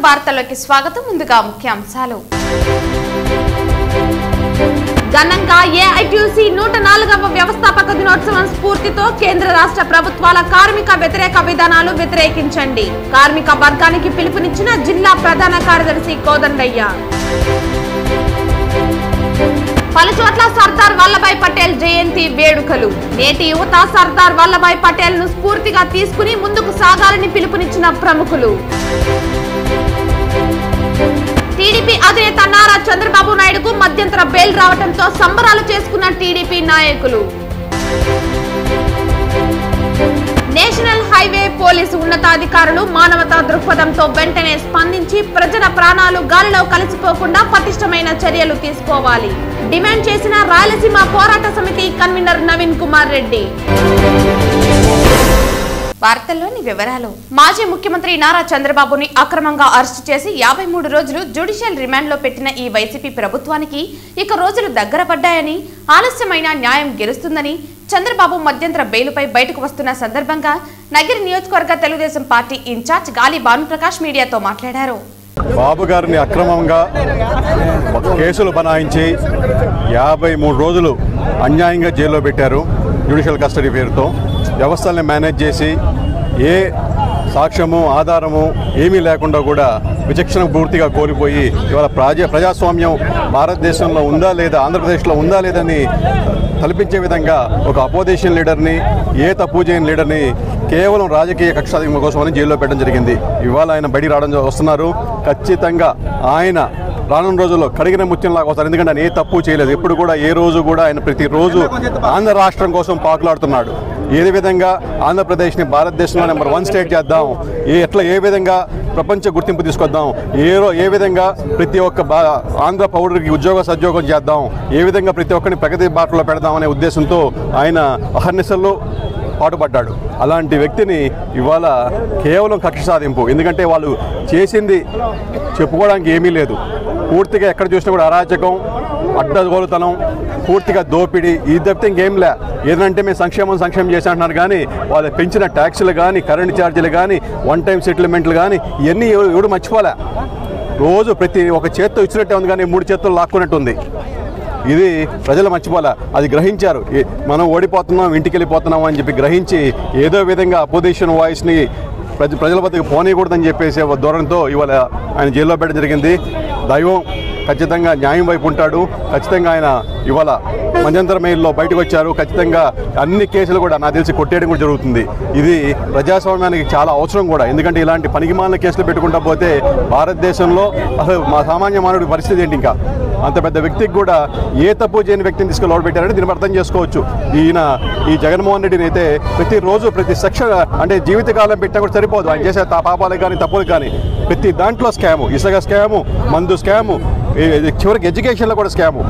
వార్తల్లోకి స్వాగతం. ముందుగా ముఖ్యాంశాలు. ఘనంగా ఏఐటీయూసీ 104వ వ్యవస్థాపక దినోత్సవం స్ఫూర్తితో కేంద్ర రాష్ట్ర ప్రభుత్వాల కార్మిక వ్యతిరేక విధానాలు వ్యతిరేకించండి. కార్మిక వర్గానికి పిలుపునిచ్చిన జిల్లా ప్రధాన కార్యదర్శి కోదండయ్య. పలుచోట్ల సర్దార్ వల్లభాయ్ పటేల్ జయంతి వేడుకలు. నేటి యువత సర్దార్ వల్లభాయ్ పటేల్ ను స్ఫూర్తిగా తీసుకుని ముందుకు సాగాలని పిలుపునిచ్చిన ప్రముఖులు. టీడీపీ అధినేత నారా చంద్రబాబు నాయుడుకు మధ్యంతర బెయిల్ రావడంతో సంబరాలు చేసుకున్న టీడీపీ నాయకులు. నేషనల్ హైవే పోలీసు ఉన్నతాధికారులు మానవతా దృక్పథంతో వెంటనే స్పందించి ప్రజల ప్రాణాలు గాలిలో కలిసిపోకుండా పటిష్టమైన చర్యలు తీసుకోవాలి డిమాండ్ చేసిన రాయలసీమ పోరాట సమితి కన్వీనర్ నవీన్ కుమార్ రెడ్డి. వార్తల్లోని వివరాలు. మాజీ ముఖ్యమంత్రి నారా చంద్రబాబుని అక్రమంగా అరెస్టు చేసి 53 రోజులు జ్యుడిషియల్ రిమాండ్ లో పెట్టిన ఈ వైసీపీ ప్రభుత్వానికి ఇక రోజులు దగ్గర పడ్డాయని, ఆలస్యమైన న్యాయం గెలుస్తుందని చంద్రబాబు మధ్యంతర బెయిలుపై బయటకు వస్తున్న సందర్భంగా నగిరి నియోజకవర్గ తెలుగుదేశం పార్టీ ఇన్ఛార్జ్ గాలి భానుప్రకాష్ మీడియాతో మాట్లాడారు. బాబు గారిని అక్రమంగా కేసులు బనాయించి 53 రోజులు అన్యాయంగా జైల్లో పెట్టారు. జ్యుడిషియల్ కస్టడీ పేరుతో వ్యవస్థల్ని మేనేజ్ చేసి ఏ సాక్ష్యము ఆధారము ఏమీ లేకుండా కూడా విచక్షణ పూర్తిగా కోల్పోయి ఇవాళ ప్రజాస్వామ్యం భారతదేశంలో ఉందా లేదా, ఆంధ్రప్రదేశ్లో ఉందా లేదని కల్పించే విధంగా ఒక అపోజిషన్ లీడర్ని, ఏ తప్పు చేయని లీడర్ని కేవలం రాజకీయ కక్ష సాధింపు కోసమని జైల్లో పెట్టడం జరిగింది. ఇవాళ ఆయన బయటికి వస్తున్నారు. ఖచ్చితంగా ఆయన రానున్న రోజుల్లో కడిగిన ముత్యంలాగా వస్తారు. ఎందుకంటే ఆయన ఏ తప్పు చేయలేదు. ఎప్పుడు కూడా ఏ రోజు కూడా ఆయన ప్రతిరోజు ఆంధ్ర రాష్ట్రం కోసం పాకులాడుతున్నాడు. ఏ విధంగా ఆంధ్రప్రదేశ్ని భారతదేశంలో నెంబర్ 1 స్టేట్ చేద్దాం, ఏ విధంగా ప్రపంచ గుర్తింపు తీసుకొద్దాం, ఏ విధంగా ప్రతి ఒక్క ఆంధ్ర పౌరుడికి ఉద్యోగ సద్యోగం చేద్దాం, ఏ విధంగా ప్రతి ఒక్కరిని ప్రగతి బాటలో పెడదాం అనే ఉద్దేశంతో ఆయన అహర్నిశల్లో పాటుపడ్డాడు. అలాంటి వ్యక్తిని ఇవాళ కేవలం కక్ష సాధింపు, ఎందుకంటే వాళ్ళు చేసింది చెప్పుకోవడానికి ఏమీ లేదు. పూర్తిగా ఎక్కడ చూసినా కూడా అరాచకం, అడ్డగోలుతనం, పూర్తిగా దోపిడీ, ఈ తప్పితే ఇంకేం లే. ఏదంటే మేము సంక్షేమం చేసి కానీ వాళ్ళు పెంచిన ట్యాక్సులు కానీ, కరెంట్ ఛార్జీలు కానీ, 1 టైం సెటిల్మెంట్లు కానీ ఇవన్నీ ఎవడు మర్చిపోలే. రోజు ప్రతి ఒక చేత్తో ఇచ్చినట్టే ఉంది కానీ 3 చేతులు లాక్కున్నట్టు ఉంది. ఇది ప్రజలు మర్చిపోలే. అది గ్రహించారు. మనం ఓడిపోతున్నాం, ఇంటికి వెళ్ళిపోతున్నాం అని చెప్పి గ్రహించి ఏదో విధంగా అపోజిషన్ వాయిస్ని ప్రజల వద్దకు పోనీయకూడదని చెప్పేసి ధోరణితో ఇవాళ ఆయన జైల్లో పెట్టడం జరిగింది. దైవం ఖచ్చితంగా న్యాయం వైపు ఉంటాడు. ఖచ్చితంగా ఆయన ఇవాళ మధ్యంతర మెయిల్లో బయటకు వచ్చారు. ఖచ్చితంగా అన్ని కేసులు కూడా నాకు తెలిసి కొట్టేయడం కూడా జరుగుతుంది. ఇది ప్రజాస్వామ్యానికి చాలా అవసరం కూడా. ఎందుకంటే ఇలాంటి పనికిమాలిన కేసులు పెట్టుకుంటా పోతే భారతదేశంలో అసలు మా సామాన్య మానవుడి పరిస్థితి ఏంటి? ఇంకా అంత పెద్ద వ్యక్తికి కూడా ఏ తప్పు చేయని వ్యక్తిని తీసుకెళ్ళి లోడ్ పెట్టారంటే దీన్ని అర్థం చేసుకోవచ్చు. ఈ జగన్మోహన్ రెడ్డిని అయితే ప్రతిరోజు ప్రతి సెక్షన్ అంటే జీవితకాలం పెట్టినా కూడా సరిపోదు. ఆయన చేసే పాపాలకు కానీ తప్పులు కానీ ప్రతి దాంట్లో స్కాము, ఇసుక స్కాము, మందు స్కాము, చివరికి ఎడ్యుకేషన్లో కూడా స్కాము.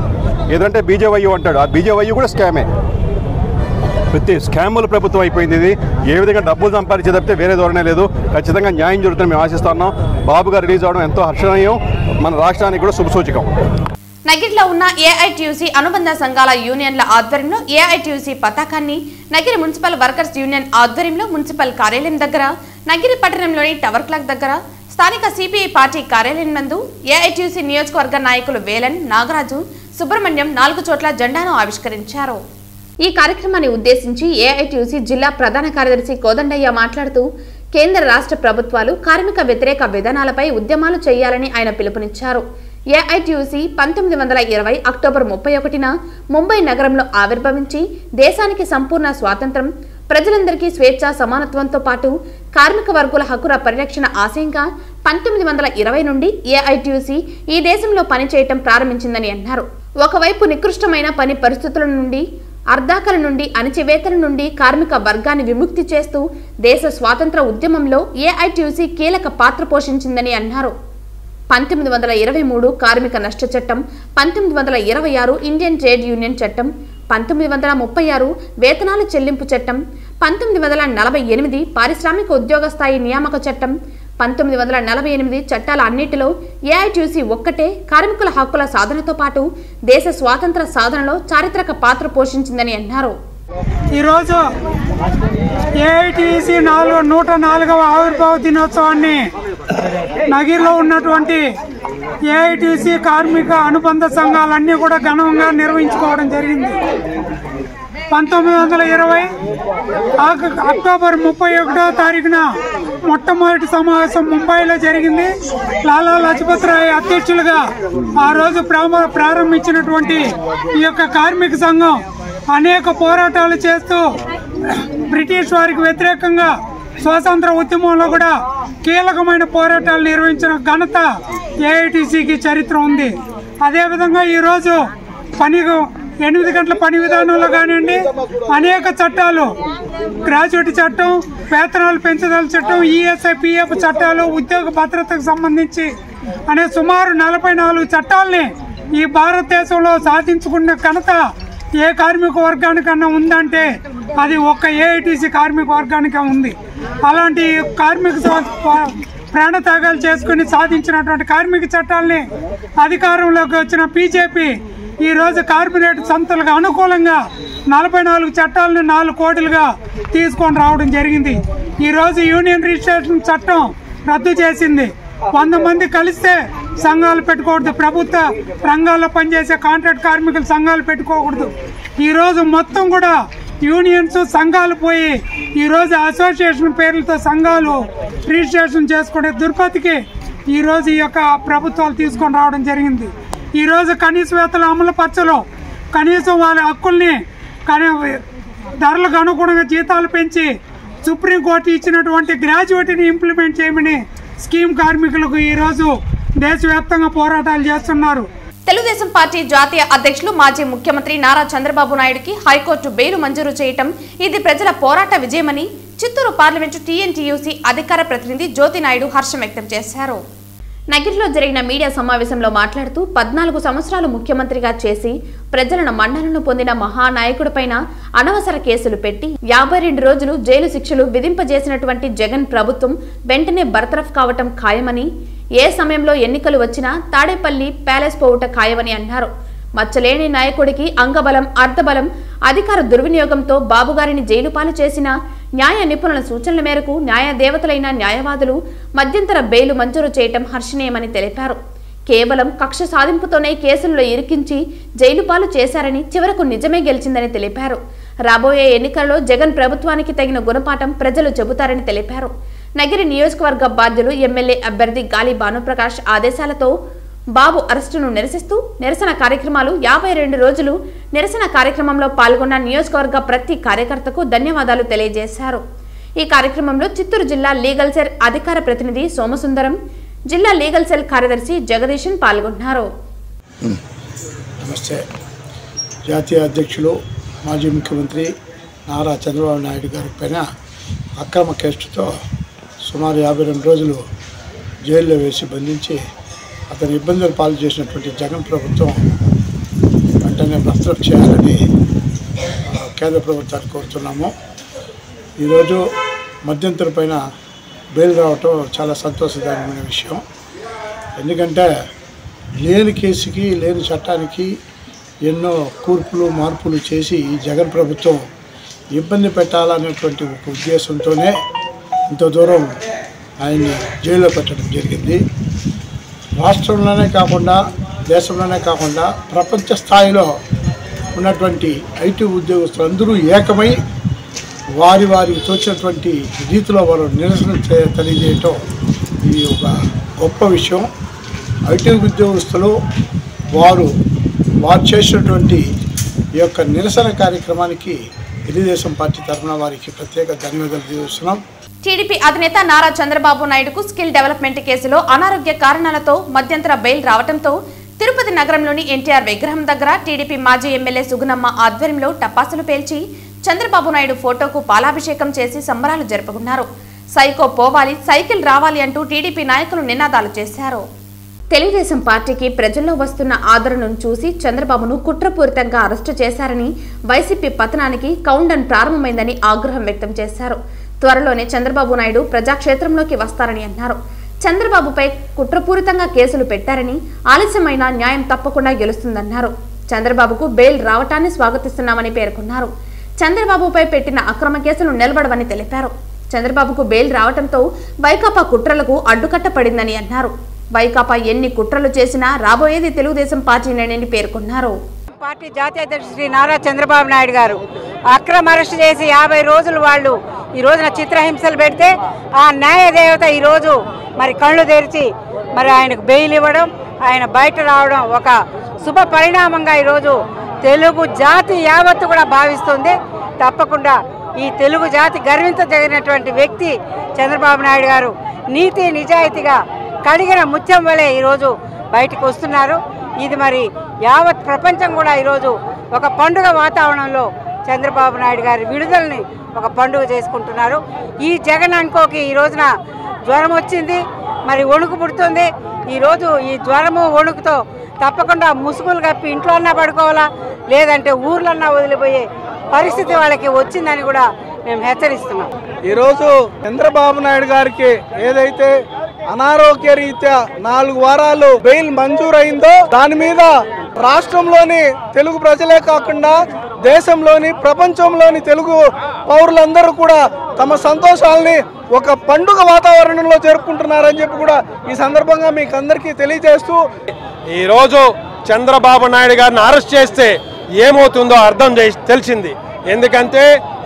ఏదంటే బీజేవైయూ అంటాడు, ఆ బీజేవైయూ కూడా స్కామే. ప్రతి స్కాముల ప్రభుత్వం అయిపోయింది. ఇది ఏ విధంగా డబ్బులు సంపాదించే తప్పితే వేరే ధోరణే లేదు. ఖచ్చితంగా న్యాయం జరుగుతుందని మేము ఆశిస్తున్నాం. బాబు గారు రిలీజ్ అవడం ఎంతో హర్షణీయం, మన రాష్ట్రానికి కూడా శుభసూచకం. నగిరిలో ఉన్న ఏఐటీయూసీ అనుబంధ సంఘాల యూనియన్ల ఆధ్వర్యంలో ఏఐటీయూసీ పతాకాన్ని నగిరి మున్సిపల్ వర్కర్స్ యూనియన్ ఆధ్వర్యంలో మున్సిపల్ కార్యాలయం దగ్గర, నగిరి పట్టణంలోని టవర్ క్లాక్ దగ్గర, స్థానిక సిపిఐ పార్టీ కార్యాలయం నందు ఏఐటీయూసీ నియోజకవర్గ నాయకులు వేలన్, నాగరాజు, సుబ్రహ్మణ్యం 4 చోట్ల జెండాను ఆవిష్కరించారు. ఈ కార్యక్రమాన్ని ఉద్దేశించి ఏఐటీయూసీ జిల్లా ప్రధాన కార్యదర్శి కోదండయ్య మాట్లాడుతూ కేంద్ర రాష్ట్ర ప్రభుత్వాలు కార్మిక వ్యతిరేక విధానాలపై ఉద్యమాలు చేయాలని ఆయన పిలుపునిచ్చారు. ఏఐటీయూసీ 1920 అక్టోబర్ 31న ముంబై నగరంలో ఆవిర్భవించి దేశానికి సంపూర్ణ స్వాతంత్రం, ప్రజలందరికీ స్వేచ్ఛ సమానత్వంతో పాటు కార్మిక వర్గుల హక్కుల పరిరక్షణ ఆశయంగా 1920 నుండి ఏఐటీయూసీ ఈ దేశంలో పనిచేయటం ప్రారంభించిందని అన్నారు. ఒకవైపు నికృష్టమైన పని పరిస్థితుల నుండి, అర్ధాకల నుండి, అణచివేతల నుండి కార్మిక వర్గాన్ని విముక్తి చేస్తూ దేశ స్వాతంత్ర ఉద్యమంలో ఏఐటీయూసీ కీలక పాత్ర పోషించిందని అన్నారు. 1923 కార్మిక నష్ట చట్టం, 1926 ఇండియన్ ట్రేడ్ యూనియన్ చట్టం, 1936 వేతనాల చెల్లింపు చట్టం, 1948 పారిశ్రామిక ఉద్యోగ స్థాయి నియామక చట్టం, 1948 చట్టాల అన్నిటిలో ఏఐటీయూసీ ఒక్కటే కార్మికుల హక్కుల సాధనతో పాటు దేశ స్వాతంత్ర సాధనలో చారిత్రక పాత్ర పోషించిందని అన్నారు. ఈరోజు ఏఐటీసీ 104వ ఆవిర్భావ దినోత్సవాన్ని నగిరిలో ఉన్నటువంటి ఏఐటీసీ కార్మిక అనుబంధ సంఘాలన్నీ కూడా ఘనంగా నిర్వహించుకోవడం జరిగింది. 1920 అక్టోబర్ 31వ తారీఖున మొట్టమొదటి సమావేశం ముంబైలో జరిగింది. లాలా లజపత్ రాయ్ అధ్యక్షులుగా ఆ రోజు ప్రారంభించినటువంటి ఈ యొక్క కార్మిక సంఘం అనేక పోరాటాలు చేస్తూ బ్రిటిష్ వారికి వ్యతిరేకంగా స్వాతంత్ర ఉద్యమంలో కూడా కీలకమైన పోరాటాలు నిర్వహించిన ఘనత ఏఐటీసీకి చరిత్ర ఉంది. అదేవిధంగా ఈరోజు 8 గంటల పని విధానంలో కానివ్వండి, అనేక చట్టాలు, గ్రాడ్యుయేట్ చట్టం, వేతనాలు పెంచుదల చట్టం, ఈఎస్ఐ పిఎఫ్ చట్టాలు, ఉద్యోగ భద్రతకు సంబంధించి అనే సుమారు 44 చట్టాలని ఈ భారతదేశంలో సాధించుకున్న ఘనత ఏ కార్మిక వర్గానికన్నా ఉందంటే అది ఒక్క ఏఐటీసీ కార్మిక వర్గానికే ఉంది. అలాంటి కార్మిక ప్రాణత్యాగాలు చేసుకుని సాధించినటువంటి కార్మిక చట్టాలని అధికారంలోకి వచ్చిన బీజేపీ ఈరోజు కార్పొరేట్ సంస్థలకు అనుకూలంగా 44 చట్టాలను 4 కోట్లుగా తీసుకొని రావడం జరిగింది. ఈరోజు యూనియన్ రిజిస్ట్రేషన్ చట్టం రద్దు చేసింది. 100 మంది కలిస్తే సంఘాలు పెట్టుకోకూడదు. ప్రభుత్వ రంగాల్లో పనిచేసే కాంట్రాక్ట్ కార్మికుల సంఘాలు పెట్టుకోకూడదు. ఈరోజు మొత్తం కూడా యూనియన్స్ సంఘాలు పోయి ఈరోజు అసోసియేషన్ పేర్లతో సంఘాలు రిజిస్ట్రేషన్ చేసుకునే దుర్పతికి ఈరోజు ఈ యొక్క ప్రభుత్వాలు తీసుకొని రావడం జరిగింది. ఈరోజు కనీస వేతన అమలు పరచలో కనీసం వాళ్ళ హక్కుల్ని ధరలకు అనుగుణంగా జీతాలు పెంచి సుప్రీంకోర్టు ఇచ్చినటువంటి గ్రాడ్యుయేట్ని ఇంప్లిమెంట్ చేయమని స్కీమ్ కార్మికులకు ఈరోజు దేశవ్యాప్తంగా పోరాటాలు చేస్తున్నారు. తెలుగుదేశం పార్టీ జాతీయ అధ్యక్షులు మాజీ ముఖ్యమంత్రి నారా చంద్రబాబు నాయుడుకి హైకోర్టు బెయిల్ మంజూరు చేయటం ఇది ప్రజల పోరాట విజయమని చిత్తూరు పార్లమెంటు టీఎన్టీయూసీ అధికార ప్రతినిధి జ్యోతి నాయుడు హర్షం వ్యక్తం చేశారు. నగిరిలో జరిగిన మీడియా సమావేశంలో మాట్లాడుతూ 14 సంవత్సరాలు ముఖ్యమంత్రిగా చేసి ప్రజలను మన్ననను పొందిన మహానాయకుడిపైన అనవసర కేసులు పెట్టి 52 రోజులు జైలు శిక్షలు విధింపజేసినటువంటి జగన్ ప్రభుత్వం వెంటనే బర్తరఫ్ కావటం ఖాయమని, ఏ సమయంలో ఎన్నికలు వచ్చినా తాడేపల్లి ప్యాలెస్ పోవుట ఖాయమని అన్నారు. మచ్చలేని నాయకుడికి అంగబలం, అర్ధబలం, అధికార దుర్వినియోగంతో బాబుగారిని జైలు పాలు చేసిన న్యాయ నిపుణుల సూచనల మేరకు న్యాయ దేవతలైన న్యాయవాదులు మధ్యంతర బెయిలు మంజూరు చేయటం హర్షణీయమని తెలిపారు. కేవలం కక్ష సాధింపుతోనే కేసుల్లో ఇరికించి జైలు పాలు చేశారని, చివరకు నిజమే గెలిచిందని తెలిపారు. రాబోయే ఎన్నికల్లో జగన్ ప్రభుత్వానికి తగిన గుణపాఠం ప్రజలు చెబుతారని తెలిపారు. నగిరి నియోజకవర్గ బాధ్యులు ఎమ్మెల్యే అభ్యర్థి గాలి భానుప్రకాష్ ఆదేశాలతో బాబు అరెస్టును నిరసిస్తూ నిరసన కార్యక్రమాలు 52 రోజులు నిరసన కార్యక్రమంలో పాల్గొన్న నియోజకవర్గ ప్రతి కార్యకర్తకు ధన్యవాదాలు తెలియజేశారు. ఈ కార్యక్రమంలో చిత్తూరు జిల్లా లీగల్ సెల్ అధికార ప్రతినిధి సోమసుందరం, జిల్లా లీగల్ సెల్ కార్యదర్శి జగదీశన్ పాల్గొన్నారు. నమస్తే. జాతీయ అధ్యక్షులు మాజీ ముఖ్యమంత్రి నారా చంద్రబాబు నాయుడు గారి పైన అక్రమ కేసుతో సుమారు 52 రోజులు జైల్లో వేసి బంధించి అతని ఇబ్బందులు పాలు చేసినటువంటి జగన్ ప్రభుత్వం వెంటనే బర్తరఫ్ చేయాలని కేంద్ర ప్రభుత్వాన్ని కోరుతున్నాము. ఈరోజు మధ్యంతర పైన బెయిల్ రావటం చాలా సంతోషదాయకమైన విషయం. ఎందుకంటే లేని కేసుకి, లేని చట్టానికి ఎన్నో కూర్పులు మార్పులు చేసి ఈ జగన్ ప్రభుత్వం ఇబ్బంది పెట్టాలనేటువంటి ఒక ఉద్దేశంతోనే ఇంత దూరం ఆయన్ని జైల్లో పెట్టడం జరిగింది. రాష్ట్రంలోనే కాకుండా, దేశంలోనే కాకుండా ప్రపంచ స్థాయిలో ఉన్నటువంటి ఐటీ ఉద్యోగస్తులందరూ ఏకమై వారికి తోచినటువంటి రీతిలో వారు నిరసన తెలియజేయటం ఇది ఒక గొప్ప విషయం. ఐటీ ఉద్యోగస్తులు వారు చేసినటువంటి ఈ యొక్క నిరసన కార్యక్రమానికి తెలుగుదేశం పార్టీ తరఫున వారికి ప్రత్యేక ధన్యవాదాలు తెలియజేస్తున్నాం. టీడీపీ అధినేత నారా చంద్రబాబు నాయుడుకు స్కిల్ డెవలప్మెంట్ కేసులో అనారోగ్య కారణాలతో మధ్యంతర బెయిల్ రావడంతో తిరుపతి నగరంలోని ఎన్టీఆర్ విగ్రహం దగ్గర టీడీపీ మాజీ ఎమ్మెల్యే సుగుణమ్మ ఆధ్వర్యంలో టపాసులు పేల్చి చంద్రబాబు నాయుడు ఫోటోకు పాలాభిషేకం చేసి సంబరాలు జరుపుకున్నారు. సైకో పోవాలి, సైకిల్ రావాలి అంటూ టీడీపీ నాయకులు నినాదాలు చేశారు. తెలుగుదేశం పార్టీకి ప్రజల్లో వస్తున్న ఆదరణను చూసి చంద్రబాబును కుట్రపూరితంగా అరెస్టు చేశారని, వైసీపీ పతనానికి కౌంటౌన్ ప్రారంభమైందని ఆగ్రహం వ్యక్తం చేశారు. త్వరలోనే చంద్రబాబు నాయుడు ప్రజాక్షేత్రంలోకి వస్తారని అన్నారు. చంద్రబాబుపై కుట్రపూరితంగా కేసులు పెట్టారని, ఆలస్యమైన న్యాయం తప్పకుండా గెలుస్తుందన్నారు. చంద్రబాబుకు బెయిల్ రావటాన్ని స్వాగతిస్తున్నామని పేర్కొన్నారు. చంద్రబాబుపై పెట్టిన అక్రమ కేసులు నిలబడవని తెలిపారు. చంద్రబాబుకు బెయిల్ రావడంతో వైకాపా కుట్రలకు అడ్డుకట్ట పడిందని అన్నారు. వైకాపా ఎన్ని కుట్రలు చేసినా రాబోయేది తెలుగుదేశం పార్టీనేనని పేర్కొన్నారు. పార్టీ జాతీయ అధ్యక్షుడు శ్రీ నారా చంద్రబాబు నాయుడు గారు అక్రమ అరెస్ట్ చేసి 50 రోజులు వాళ్ళు ఈ రోజున చిత్రహింసలు పెడితే ఆ న్యాయ దేవత ఈరోజు మరి కళ్ళు తెరిచి మరి ఆయనకు బెయిల్ ఇవ్వడం, ఆయన బయట రావడం ఒక శుభ పరిణామంగా ఈరోజు తెలుగు జాతి యావత్తు కూడా భావిస్తుంది. తప్పకుండా ఈ తెలుగు జాతి గర్వించదగినటువంటి వ్యక్తి చంద్రబాబు నాయుడు గారు నీతి నిజాయితీగా కడిగిన ముత్యం వలె ఈరోజు బయటకు వస్తున్నారు. ఇది మరి యావత్ ప్రపంచం కూడా ఈరోజు ఒక పండుగ వాతావరణంలో చంద్రబాబు నాయుడు గారి విడుదలని ఒక పండుగ చేసుకుంటున్నారు. ఈ జగన్ అనుకోకి ఈ రోజున జ్వరం వచ్చింది, మరి వణుకు పుడుతుంది. ఈరోజు ఈ జ్వరము వణుకుతో తప్పకుండా ముసుగులు కప్పి ఇంట్లో అన్నా పడుకోవాలా, లేదంటే ఊర్లన్నా వదిలిపోయే పరిస్థితి వాళ్ళకి వచ్చిందని కూడా మేము హెచ్చరిస్తున్నాం. ఈరోజు చంద్రబాబు నాయుడు గారికి ఏదైతే అనారోగ్య రీత్యా 4 వారాలు బెయిల్ మంజూరైందో దాని మీద రాష్ట్రంలోని తెలుగు ప్రజలే కాకుండా దేశంలోని ప్రపంచంలోని తెలుగు పౌరులందరూ కూడా తమ సంతోషాలని ఒక పండుగ వాతావరణంలో జరుపుకుంటున్నారని చెప్పి కూడా ఈ సందర్భంగా మీకు అందరికీ తెలియజేస్తూ, ఈరోజు చంద్రబాబు నాయుడు గారిని అరెస్ట్ చేస్తే ఏమవుతుందో అర్థం తెలిసింది. ఎందుకంటే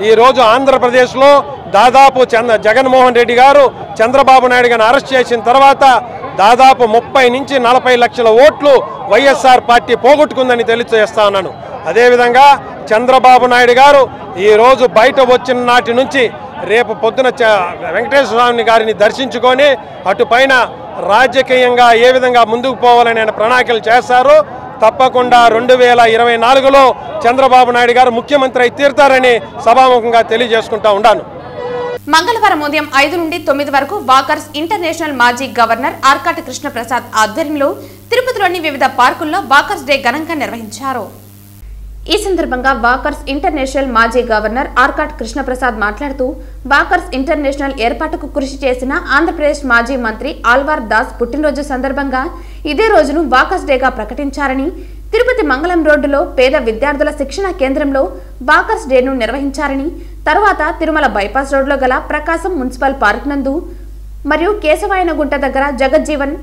ఈరోజు ఆంధ్రప్రదేశ్లో దాదాపు జగన్మోహన్ రెడ్డి గారు చంద్రబాబు నాయుడు గారిని అరెస్ట్ చేసిన తర్వాత దాదాపు 30 నుంచి 40 లక్షల ఓట్లు వైఎస్ఆర్ పార్టీ పోగొట్టుకుందని తెలియజేస్తా ఉన్నాను. అదేవిధంగా చంద్రబాబు నాయుడు గారు ఈరోజు బయట వచ్చిన నాటి నుంచి రేపు పొద్దున వెంకటేశ్వర స్వామి గారిని దర్శించుకొని అటుపైన రాజకీయంగా ఏ విధంగా ముందుకు పోవాలని ఆయన ప్రణాళికలు చేశారు. తప్పకుండా 2024లో చంద్రబాబు నాయుడు గారు ముఖ్యమంత్రి అయి తీరుతారని సభాముఖంగా తెలియజేసుకుంటా ఉన్నాను. మంగళవారం ఉదయం 5 నుండి 9 వరకు వాకర్స్ ఇంటర్నేషనల్ మాజీ గవర్నర్ ఆర్కాట్ కృష్ణప్రసాద్ ఆధ్వర్యంలో తిరుపతిలోని వివిధ పార్కుల్లో వాకర్స్ డే ఘనంగా నిర్వహించారు. ఈ సందర్భంగా వాకర్స్ ఇంటర్నేషనల్ మాజీ గవర్నర్ ఆర్కాట్ కృష్ణప్రసాద్ మాట్లాడుతూ వాకర్స్ ఇంటర్నేషనల్ ఏర్పాటుకు కృషి చేసిన ఆంధ్రప్రదేశ్ మాజీ మంత్రి ఆల్వార్ దాస్ పుట్టినరోజు సందర్భంగా ఇదే రోజును వాకర్స్ డేగా ప్రకటించారని, తిరుపతి మంగళం రోడ్డులో పేద విద్యార్థుల శిక్షణ కేంద్రంలో వాకర్స్ డేను నిర్వహించారని, తరువాత తిరుమల బైపాస్ రోడ్లో గల ప్రకాశం మున్సిపల్ పార్క్ నందు మరియు కేశవాయనగుంట దగ్గర జగజ్జీవన్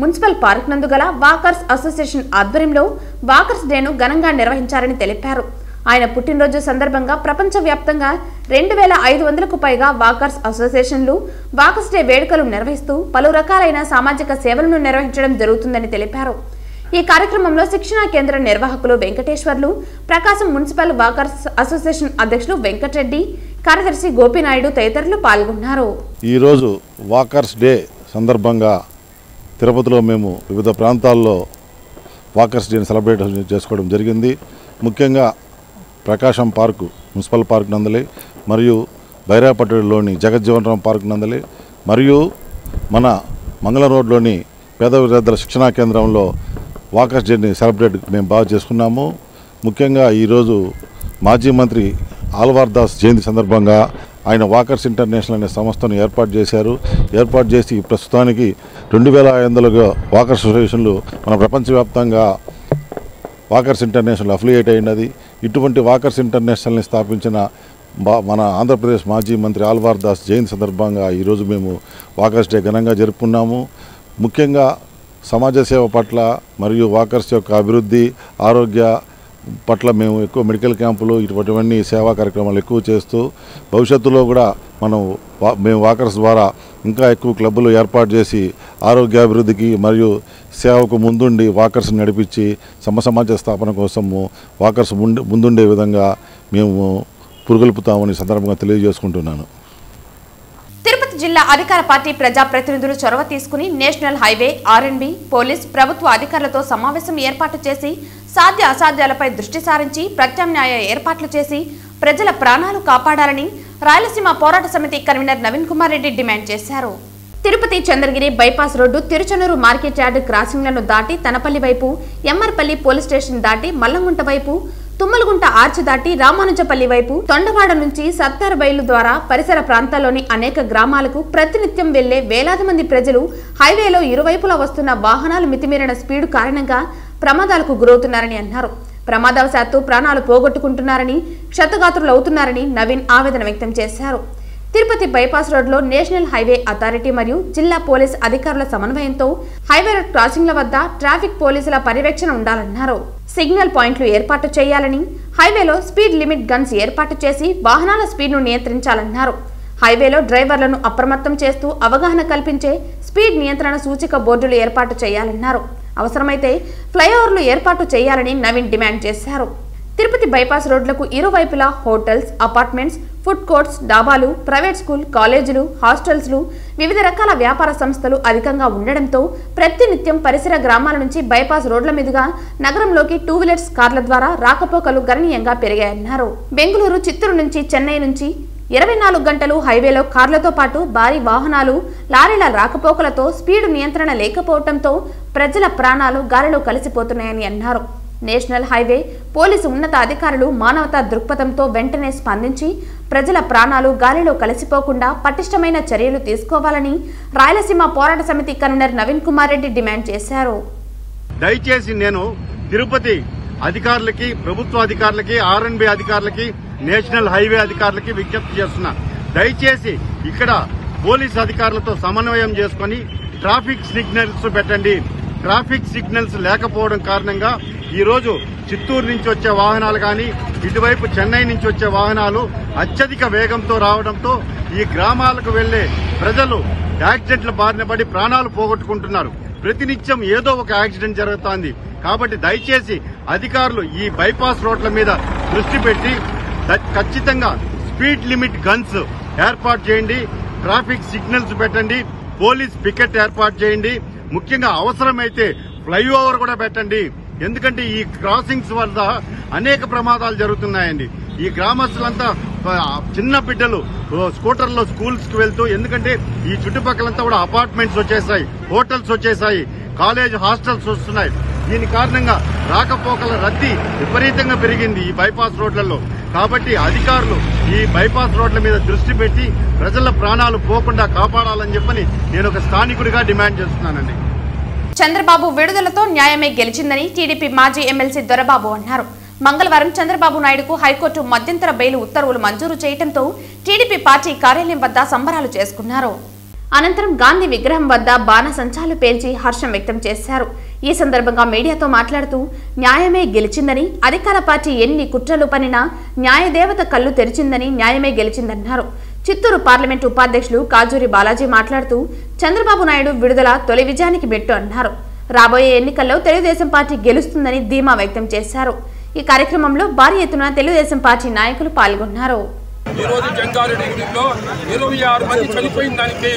మున్సిపల్ పార్క్ నందు గల వాకర్స్ అసోసియేషన్ ఆధ్వర్యంలో వాకర్స్ డేను ఘనంగా నిర్వహించారని తెలిపారు. ఆయన పుట్టినరోజు సందర్భంగా ప్రపంచవ్యాప్తంగా 2500కు పైగా వాకర్స్ అసోసియేషన్లు వాకర్స్ డే వేడుకలు నిర్వహిస్తూ పలు రకాలైన సామాజిక సేవలను నిర్వహించడం జరుగుతుందని తెలిపారు. ఈ కార్యక్రమంలో శిక్షణా కేంద్ర నిర్వాహకులు వెంకటేశ్వర్లు, ప్రకాశం మున్సిపల్ వాకర్స్ అసోసియేషన్ అధ్యక్షులు వెంకటరెడ్డి, కార్యదర్శి గోపినాయుడు తదితరులు పాల్గొన్నారు. ఈరోజు వాకర్స్ డే సందర్భంగా తిరుపతిలో మేము వివిధ ప్రాంతాల్లో వాకర్స్ డేని సెలబ్రేట్ చేసుకోవడం జరిగింది. ముఖ్యంగా ప్రకాశం పార్కు మున్సిపల్ పార్క్ నందలి, మరియు బైరాపట్టడిలోని జగజ్జీవన్ రామ్ పార్క్ నందలి, మరియు మన మంగళం రోడ్లోని పేద విద్యార్థుల శిక్షణా కేంద్రంలో వాకర్స్ డేని సెలబ్రేట్ మేము బాగా చేసుకున్నాము. ముఖ్యంగా ఈరోజు మాజీ మంత్రి ఆల్వార్ దాస్ జయంతి సందర్భంగా ఆయన వాకర్స్ ఇంటర్నేషనల్ అనే సంస్థను ఏర్పాటు చేశారు. ఏర్పాటు చేసి ప్రస్తుతానికి 2500 వాకర్స్ అసోసియేషన్లు మన ప్రపంచవ్యాప్తంగా వాకర్స్ ఇంటర్నేషనల్ అఫిలియేట్ అయినది. ఇటువంటి వాకర్స్ ఇంటర్నేషనల్ని స్థాపించిన మన ఆంధ్రప్రదేశ్ మాజీ మంత్రి ఆల్వార్ దాస్ జయంతి సందర్భంగా ఈరోజు మేము వాకర్స్ డే ఘనంగా జరుపుకున్నాము. ముఖ్యంగా సమాజ సేవ పట్ల మరియు వాకర్స్ యొక్క అభివృద్ధి, ఆరోగ్య పట్ల మేము ఎక్కువ మెడికల్ క్యాంపులు ఇటువంటివన్నీ సేవా కార్యక్రమాలు ఎక్కువ చేస్తూ భవిష్యత్తులో కూడా మేము వాకర్స్ ద్వారా ఇంకా ఎక్కువ క్లబ్బులు ఏర్పాటు చేసి ఆరోగ్యాభివృద్ధికి మరియు సేవకు ముందుండి వాకర్స్ నడిపించి సమాజ స్థాపన కోసము వాకర్స్ ముందుండే విధంగా మేము పురుగొల్పుతామని సందర్భంగా తెలియజేసుకుంటున్నాను. తిరుపతి జిల్లా అధికార పార్టీ ప్రజాప్రతినిధులు చొరవ తీసుకుని నేషనల్ హైవే, ఆర్ఎండ్బి, పోలీస్, ప్రభుత్వ అధికారులతో సమావేశం ఏర్పాటు చేసి సాధ్య అసాధ్యాలపై దృష్టి సారించి ప్రత్యామ్నాయ ఏర్పాట్లు చేసి ప్రజల ప్రాణాలు కాపాడాలని రాయలసీమ పోరాట సమితి కన్వీనర్ నవీన్ కుమార్ రెడ్డి డిమాండ్ చేశారు. Tirupati Chandragiri bypass road Tiruchanur market yard క్రాసింగ్లను దాటి తనపల్లి వైపు, ఎమ్మర్పల్లి పోలీస్ స్టేషన్ దాటి మల్లంగుంట వైపు, తుమ్మలగుంట ఆర్చి దాటి రామానుజపల్లి వైపు, తొండవాడ నుంచి సత్తారబైలు ద్వారా పరిసర ప్రాంతాల్లోని అనేక గ్రామాలకు ప్రతినిత్యం వెళ్లే వేలాది మంది ప్రజలు హైవేలో ఇరువైపులా వస్తున్న వాహనాలు మితిమీరిన స్పీడు కారణంగా ప్రమాదాలకు గురవుతున్నారని అన్నారు. ప్రమాదవశాత్తు ప్రాణాలు పోగొట్టుకుంటున్నారని, క్షతగాత్రులవుతున్నారని నవీన్ ఆవేదన వ్యక్తం చేశారు. తిరుపతి బైపాస్ రోడ్లో నేషనల్ హైవే అథారిటీ మరియు జిల్లా పోలీస్ అధికారుల సమన్వయంతో హైవే రోడ్ క్రాసింగ్ల వద్ద ట్రాఫిక్ పోలీసుల పర్యవేక్షణ ఉండాలన్నారు. సిగ్నల్ పాయింట్లు ఏర్పాటు చేయాలని, హైవేలో స్పీడ్ లిమిట్ గన్స్ ఏర్పాటు చేసి వాహనాల స్పీడ్ను నియంత్రించాలన్నారు. హైవేలో డ్రైవర్లను అప్రమత్తం చేస్తూ అవగాహన కల్పించే స్పీడ్ నియంత్రణ సూచిక బోర్డులు ఏర్పాటు చేయాలన్నారు. అవసరమైతే ఫ్లైఓవర్లు ఏర్పాటు చేయాలని నవీన్ డిమాండ్ చేశారు. తిరుపతి బైపాస్ రోడ్లకు ఇరువైపులా హోటల్స్, అపార్ట్మెంట్స్, ఫుడ్ కోర్ట్స్, డాబాలు, ప్రైవేట్ స్కూల్, కాలేజీలు, హాస్టల్స్లు, వివిధ రకాల వ్యాపార సంస్థలు అధికంగా ఉండడంతో ప్రతినిత్యం పరిసర గ్రామాల నుంచి బైపాస్ రోడ్ల మీదుగా నగరంలోకి 2 వీలర్స్ కార్ల ద్వారా రాకపోకలు గణనీయంగా పెరిగాయన్నారు. బెంగళూరు, చిత్తూరు నుంచి, చెన్నై నుంచి 24 గంటలు హైవేలో కార్లతో పాటు భారీ వాహనాలు, లారీల రాకపోకలతో స్పీడు నియంత్రణ లేకపోవడంతో ప్రజల ప్రాణాలు గాలిలో కలిసిపోతున్నాయని అన్నారు. నేషనల్ హైవే పోలీసు ఉన్నత అధికారులు మానవతా దృక్పథంతో వెంటనే స్పందించి ప్రజల ప్రాణాలు గాలిలో కలిసిపోకుండా పటిష్టమైన చర్యలు తీసుకోవాలని రాయలసీమ పోరాట సమితి కన్వీనర్ నవీన్ కుమార్ రెడ్డి డిమాండ్ చేశారు. దయచేసి నేను తిరుపతి అధికారులకి, ప్రభుత్వ అధికారులకి, ఆర్ఎన్బి అధికారులకి, నేషనల్ హైవే అధికారులకి విజ్ఞప్తి చేస్తున్నా. దయచేసి ఇక్కడ పోలీస్ అధికారులతో సమన్వయం చేసుకుని ట్రాఫిక్ సిగ్నల్స్ పెట్టండి. ట్రాఫిక్ సిగ్నల్స్ లేకపోవడం కారణంగా ఈ రోజు చిత్తూరు నుంచి వచ్చే వాహనాలు కానీ, ఇటువైపు చెన్నై నుంచి వచ్చే వాహనాలు అత్యధిక వేగంతో రావడంతో ఈ గ్రామాలకు వెళ్లే ప్రజలు యాక్సిడెంట్ల బారిన పడి ప్రాణాలు పోగొట్టుకుంటున్నారు. ప్రతినిత్యం ఏదో ఒక యాక్సిడెంట్ జరుగుతోంది. కాబట్టి దయచేసి అధికారులు ఈ బైపాస్ రోడ్ల మీద దృష్టి పెట్టి ఖచ్చితంగా స్పీడ్ లిమిట్ గన్స్ ఏర్పాటు చేయండి, ట్రాఫిక్ సిగ్నల్స్ పెట్టండి, పోలీస్ పికెట్ ఏర్పాటు చేయండి, ముఖ్యంగా అవసరమైతే ఫ్లైఓవర్ కూడా పెట్టండి. ఎందుకంటే ఈ క్రాసింగ్స్ వల్ల అనేక ప్రమాదాలు జరుగుతున్నాయండి. ఈ గ్రామస్తులంతా చిన్న బిడ్డలు స్కూటర్లో స్కూల్స్ కి వెళ్తూ, ఎందుకంటే ఈ చుట్టుపక్కలంతా కూడా అపార్ట్మెంట్స్ వచ్చేసాయి, హోటల్స్ వచ్చేసాయి, కాలేజ్ హాస్టల్స్ వస్తున్నాయి. దీని కారణంగా రాకపోకల రద్దీ విపరీతంగా పెరిగింది ఈ బైపాస్ రోడ్లలో. కాబట్టి అధికారులు ఈ బైపాస్ రోడ్ల మీద దృష్టి పెట్టి ప్రజల ప్రాణాలు పోకుండా కాపాడాలని చెప్పని నేను ఒక స్థానికుడిగా డిమాండ్ చేస్తున్నానండి. చంద్రబాబు విడుదలతో న్యాయమే గెలిచిందని టీడీపీ మాజీ ఎమ్మెల్సీ దొరబాబు అన్నారు. మంగళవారం చంద్రబాబు నాయుడుకు హైకోర్టు మధ్యంతర బెయిల్ ఉత్తర్వులు మంజూరు చేయడంతో టీడీపీ పార్టీ కార్యాలయం వద్ద సంబరాలు చేసుకున్నారు. అనంతరం గాంధీ విగ్రహం వద్ద బాణసంచాలు పేల్చి హర్షం వ్యక్తం చేశారు. ఈ సందర్భంగా మీడియాతో మాట్లాడుతూ న్యాయమే గెలిచిందని, అధికార పార్టీ ఎన్ని కుట్రలు పనినా న్యాయదేవత కళ్ళు తెరిచిందని, న్యాయమే గెలిచిందన్నారు. చిత్తూరు పార్లమెంటు ఉపాధ్యక్షులు కాజూరి బాలాజీ మాట్లాడుతూ చంద్రబాబు నాయుడు విడుదల తొలి విజయానికి మెట్టు అన్నారు. రాబోయే ఎన్నికల్లో తెలుగుదేశం పార్టీ గెలుస్తుందని ధీమా వ్యక్తం చేశారు. ఈ కార్యక్రమంలో భారీ ఎత్తున తెలుగుదేశం పార్టీ నాయకులు పాల్గొన్నారు. ఈ రోజు జంగారెడ్డిలో 26 మంది చనిపోయిన దానికి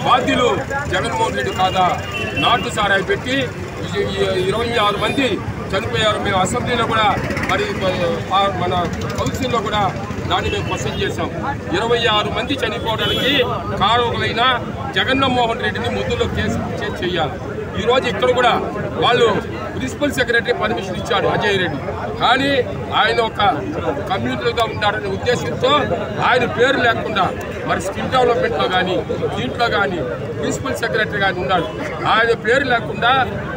బాధ్యులు జగన్మోహన్ రెడ్డి కాదా? నాటు సారాయి పెట్టి 26 మంది చనిపోయారు. మేము అసెంబ్లీలో కూడా మరి మన కౌన్సిల్లో కూడా దాన్ని మేము క్వశ్చన్ చేశాం. 26 మంది చనిపోవడానికి కారకులైన జగన్మోహన్ రెడ్డిని ముద్దులో కేసు చేయాలి. ఈరోజు ఇక్కడ కూడా వాళ్ళు ప్రిన్సిపల్ సెక్రటరీ పర్మిషన్ ఇచ్చాడు అజయ్ రెడ్డి, కానీ ఆయన ఒక కమ్యూనిటీగా ఉంటారనే ఉద్దేశంతో ఆయన పేరు లేకుండా మరి స్కిల్ డెవలప్మెంట్లో కానీ దీంట్లో కానీ ప్రిన్సిపల్ సెక్రటరీ కానీ ఉన్నాడు. ఆయన పేరు లేకుండా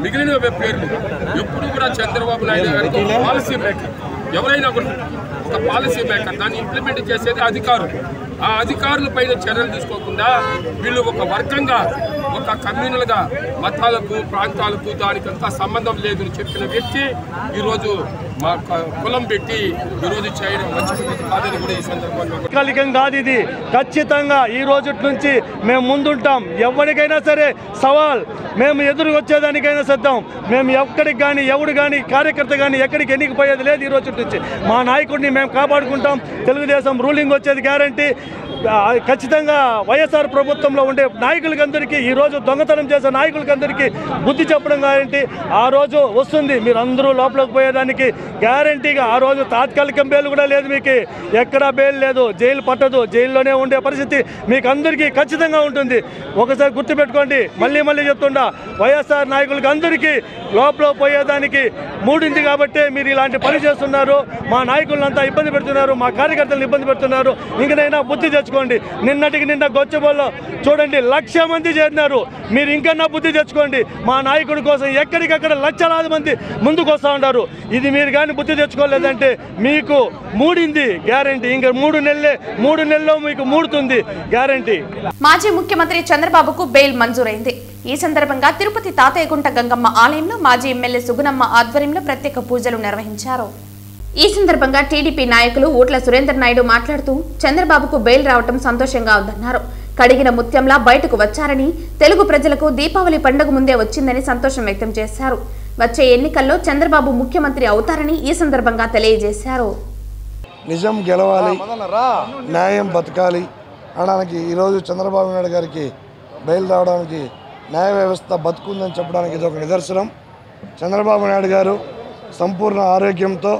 మిగిలిన పేర్లు ఎప్పుడు కూడా చంద్రబాబు నాయుడు గారికి పాలసీ మేకర్, ఎవరైనా కూడా ఒక పాలసీ మేకర్, దాన్ని ఇంప్లిమెంట్ చేసేది అధికారులు. ఆ అధికారుల పైన చర్యలు తీసుకోకుండా వీళ్ళు ఒక వర్గంగా, ఒక కమ్యూనల్గా మతాలకు, ప్రాంతాలకు దానికంతా సంబంధం లేదని చెప్పిన వ్యక్తి ఈరోజు మా కులం పెట్టి ఈరోజు చేయడం మంచి కాదని కూడా ఈ సందర్భంగా కాదు. ఇది ఖచ్చితంగా ఈ రోజు నుంచి మేము ముందుంటాం. ఎవరికైనా సరే సవాల్, మేము ఎదురు వచ్చేదానికైనా సిద్ధం. మేము ఎక్కడికి కానీ, ఎవడు కానీ, కార్యకర్త కానీ ఎక్కడికి ఎన్నికపోయేది లేదు. ఈ రోజు నుంచి మా నాయకుడిని మేము కాపాడుకుంటాం. తెలుగుదేశం రూలింగ్ వచ్చేది గ్యారంటీ. ఖచ్చితంగా వైఎస్ఆర్ ప్రభుత్వంలో ఉండే నాయకులకందరికీ, ఈరోజు దొంగతనం చేసే నాయకులకందరికీ బుద్ధి చెప్పడం గ్యారంటీ. ఆ రోజు వస్తుంది, మీరు అందరూ లోపలికి పోయేదానికి గ్యారంటీగా. ఆ రోజు తాత్కాలిక బెయిల్ కూడా లేదు, మీకు ఎక్కడా బెయిల్ లేదు, జైలు పట్టదు, జైల్లోనే ఉండే పరిస్థితి మీకు అందరికీ ఖచ్చితంగా ఉంటుంది. ఒకసారి గుర్తుపెట్టుకోండి, మళ్ళీ మళ్ళీ చెప్తుండా, వైఎస్ఆర్ నాయకులకి అందరికీ లోపల పోయేదానికి మూడింది కాబట్టి మీరు ఇలాంటి పని చేస్తున్నారు. మా నాయకులంతా ఇబ్బంది పెడుతున్నారు, మా కార్యకర్తలను ఇబ్బంది పెడుతున్నారు. ఇంకనైనా బుద్ధి తెచ్చుకోండి. తెచ్చుకోండి. నిన్నటికి నిన్న గొచ్చబోల్లో చూడండి 1,00,000 మంది చేరినారు. మీరు ఇంకన్నా బుద్ధి తెచ్చుకోండి. మా నాయకుడి కోసం ఎక్కడికక్కడ లక్షలాది మంది ముందుకు వస్తూ ఉంటారు. ఇది మీరు కానీ బుద్ధి తెచ్చుకోలేదంటే మీకు మూడింది గ్యారంటీ. ఇంకా 3 నెలల్లో మీకు మూడుతుంది గ్యారంటీ. మాజీ ముఖ్యమంత్రి చంద్రబాబుకు బెయిల్ మంజూరైంది. ఈ సందర్భంగా తిరుపతి తాతయ్యగుంట గంగమ్మ ఆలయంలో మాజీ ఎమ్మెల్యే సుగుణమ్మ ఆధ్వర్యంలో ప్రత్యేక పూజలు నిర్వహించారు. ఈ సందర్భంగా టీడీపీ నాయకులు ఊట్ల సురేందర్ నాయుడు మాట్లాడుతూ చంద్రబాబుకు బెయిల్ రావటం సంతోషంగా ఉందన్నారు. కడిగిన ముత్యంలా బయటకు వచ్చారని, తెలుగు ప్రజలకు దీపావళి పండుగ ముందే వచ్చిందని సంతోషం వ్యక్తం చేశారు. వచ్చే ఎన్నికల్లో చంద్రబాబు ముఖ్యమంత్రి అవుతారని ఈ సందర్భంగా తెలియజేశారు. నిజం గెలవాలి, న్యాయం బతకాలి అనడానికి ఈరోజు చంద్రబాబు నాయుడు గారికి బెయిల్ రావడానికి న్యాయ వ్యవస్థ బతుకుందని చెప్పడానికి ఇది ఒక నిదర్శనం. చంద్రబాబు నాయుడు గారు సంపూర్ణ ఆరోగ్యంతో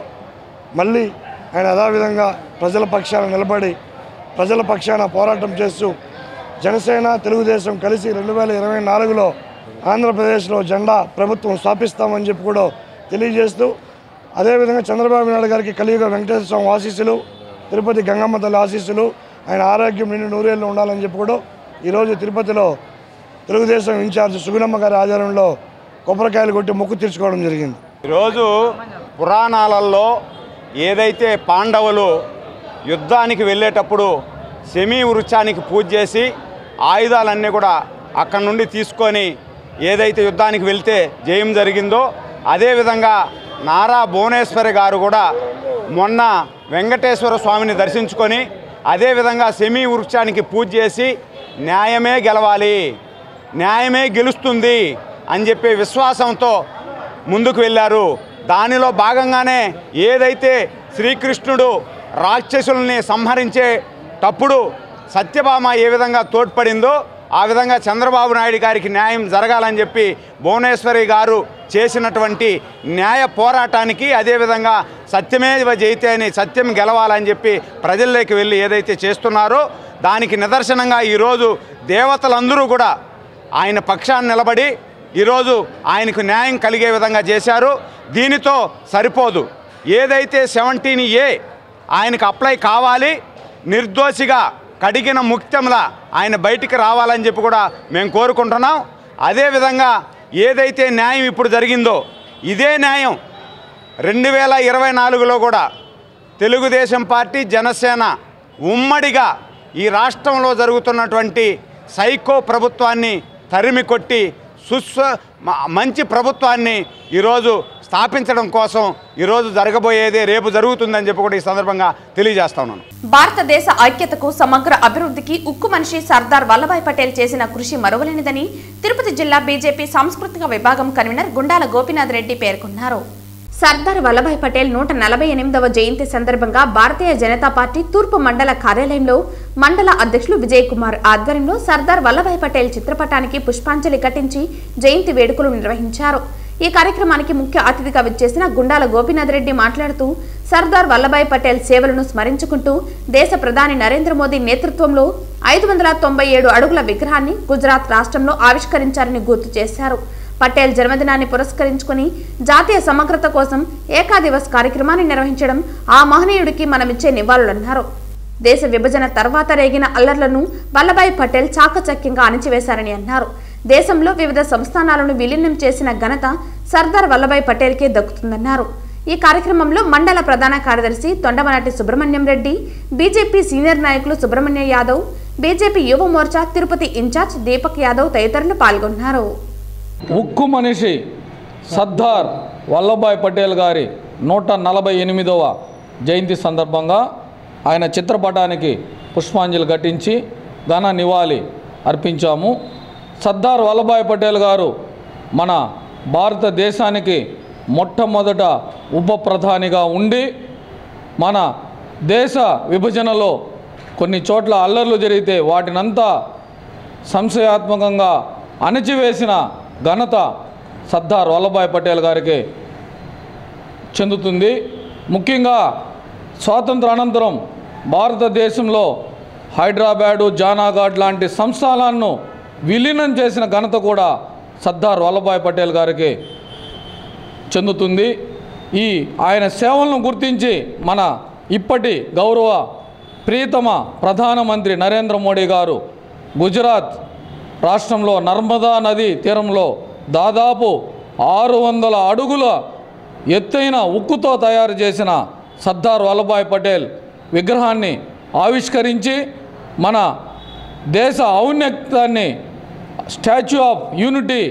మళ్ళీ ఆయన యథావిధంగా ప్రజల పక్షాన నిలబడి ప్రజల పక్షాన పోరాటం చేస్తూ జనసేన తెలుగుదేశం కలిసి 2024లో ఆంధ్రప్రదేశ్లో జెండా ప్రభుత్వం స్థాపిస్తామని చెప్పి కూడా తెలియజేస్తూ, అదేవిధంగా చంద్రబాబు నాయుడు గారికి కలియుగ వెంకటేశ్వర స్వామి ఆశీస్సులు, తిరుపతి గంగమ్మ తల్లి ఆశీస్సులు, ఆయన ఆరోగ్యం నిండు 100 ఏళ్ళు ఉండాలని చెప్పి కూడా ఈరోజు తిరుపతిలో తెలుగుదేశం ఇన్ఛార్జ్ సుగుణమ్మ గారి ఆధ్వర్యంలో కొబ్బరికాయలు కొట్టి మొక్కు తీర్చుకోవడం జరిగింది. ఈరోజు పురాణాలలో ఏదైతే పాండవులు యుద్ధానికి వెళ్ళేటప్పుడు శమీ వృక్షానికి పూజ చేసి ఆయుధాలన్నీ కూడా అక్కడి నుండి తీసుకొని ఏదైతే యుద్ధానికి వెళ్తే జయం జరిగిందో, అదేవిధంగా నారా భువనేశ్వరి గారు కూడా మొన్న వెంకటేశ్వర స్వామిని దర్శించుకొని అదేవిధంగా శమీ వృక్షానికి పూజ చేసి న్యాయమే గెలవాలి, న్యాయమే గెలుస్తుంది అని చెప్పే విశ్వాసంతో ముందుకు వెళ్ళారు. దానిలో భాగంగానే ఏదైతే శ్రీకృష్ణుడు రాక్షసుల్ని సంహరించేటప్పుడు సత్యభామ ఏ విధంగా తోడ్పడిందో ఆ విధంగా చంద్రబాబు నాయుడు గారికి న్యాయం జరగాలని చెప్పి భువనేశ్వరి గారు చేసినటువంటి న్యాయ పోరాటానికి, అదేవిధంగా సత్యమేవ జయతే అని సత్యం గెలవాలని చెప్పి ప్రజల్లోకి వెళ్ళి ఏదైతే చేస్తున్నారో దానికి నిదర్శనంగా ఈరోజు దేవతలందరూ కూడా ఆయన పక్షాన్ని నిలబడి ఈరోజు ఆయనకు న్యాయం కలిగే విధంగా చేశారు. దీనితో సరిపోదు, ఏదైతే 17A ఆయనకు అప్లై కావాలి, నిర్దోషిగా కడిగిన ముక్తంలా ఆయన బయటికి రావాలని చెప్పి కూడా మేము కోరుకుంటున్నాం. అదేవిధంగా ఏదైతే న్యాయం ఇప్పుడు జరిగిందో ఇదే న్యాయం 2024లో కూడా తెలుగుదేశం పార్టీ జనసేన ఉమ్మడిగా ఈ రాష్ట్రంలో జరుగుతున్నటువంటి సైకో ప్రభుత్వాన్ని తరిమి కొట్టి మంచి ప్రభుత్వాన్ని ఈరోజు స్థాపించడం కోసం ఈరోజు జరగబోయేదే రేపు జరుగుతుందని చెప్పి కూడా ఈ సందర్భంగా తెలియజేస్తా ఉన్నాను. భారతదేశ ఐక్యతకు సమగ్ర అభివృద్ధికి ఉక్కు మనిషి సర్దార్ వల్లభాయ్ పటేల్ చేసిన కృషి మరువలేనిదని తిరుపతి జిల్లా బీజేపీ సాంస్కృతిక విభాగం కన్వీనర్ గుండాల గోపీనాథ్ రెడ్డి పేర్కొన్నారు. సర్దార్ వల్లభాయ్ పటేల్ 148వ జయంతి సందర్భంగా భారతీయ జనతా పార్టీ తూర్పు మండల కార్యాలయంలో మండల అధ్యక్షులు విజయ్ కుమార్ ఆధ్వర్యంలో సర్దార్ వల్లభాయ్ పటేల్ చిత్రపటానికి పుష్పాంజలి ఘటించి జయంతి వేడుకలు నిర్వహించారు. ఈ కార్యక్రమానికి ముఖ్య అతిథిగా విచ్చేసిన గుండాల గోపీనాథ్ రెడ్డి మాట్లాడుతూ సర్దార్ వల్లభాయ్ పటేల్ సేవలను స్మరించుకుంటూ దేశ ప్రధాని నరేంద్ర మోదీ నేతృత్వంలో 597 అడుగుల విగ్రహాన్ని గుజరాత్ రాష్ట్రంలో ఆవిష్కరించారని గుర్తు చేశారు. పటేల్ జన్మదినాన్ని పురస్కరించుకుని జాతీయ సమగ్రత కోసం ఏకాదివస్ కార్యక్రమాన్ని నిర్వహించడం ఆ మహనీయుడికి మనమిచ్చే నివాళులన్నారు. దేశ విభజన తర్వాత రేగిన అల్లర్లను వల్లభాయ్ పటేల్ చాకచక్యంగా అణిచివేశారని అన్నారు. దేశంలో వివిధ సంస్థానాలను విలీనం చేసిన ఘనత సర్దార్ వల్లభాయ్ పటేల్కే దక్కుతుందన్నారు. ఈ కార్యక్రమంలో మండల ప్రధాన కార్యదర్శి తొండమనాటి సుబ్రహ్మణ్యం రెడ్డి, బీజేపీ సీనియర్ నాయకులు సుబ్రహ్మణ్య యాదవ్, బీజేపీ యువ మోర్చా తిరుపతి ఇన్ఛార్జ్ దీపక్ యాదవ్ తదితరులు పాల్గొన్నారు. ఉక్కు మనిషి సర్దార్ వల్లభాయ్ పటేల్ గారి 148వ జయంతి సందర్భంగా ఆయన చిత్రపటానికి పుష్పాంజలి ఘటించి ఘన నివాళి అర్పించాము. సర్దార్ వల్లభాయ్ పటేల్ గారు మన భారతదేశానికి మొట్టమొదట ఉప ప్రధానిగా ఉండి మన దేశ విభజనలో కొన్ని చోట్ల అల్లర్లు జరిగితే వాటినంతా సంశయాత్మకంగా అణచివేసిన ఘనత సర్దార్ వల్లభాయ్ పటేల్ గారికి చెందుతుంది. ముఖ్యంగా స్వాతంత్ర అనంతరం భారతదేశంలో హైదరాబాదు, జానాఘాట్ లాంటి సంస్థానాలను విలీనం చేసిన ఘనత కూడా సర్దార్ వల్లభాయ్ పటేల్ గారికి చెందుతుంది. ఆయన సేవలను గుర్తించి మన ఇప్పటి గౌరవ ప్రియతమ ప్రధానమంత్రి నరేంద్ర మోడీ గారు గుజరాత్ రాష్ట్రంలో నర్మదా నది తీరంలో దాదాపు 600 అడుగుల ఎత్తైన ఉక్కుతో తయారు చేసిన సర్దార్ వల్లభాయ్ పటేల్ విగ్రహాన్ని ఆవిష్కరించి మన దేశ ఔన్నత్యాన్ని స్టాచ్యూ ఆఫ్ యూనిటీ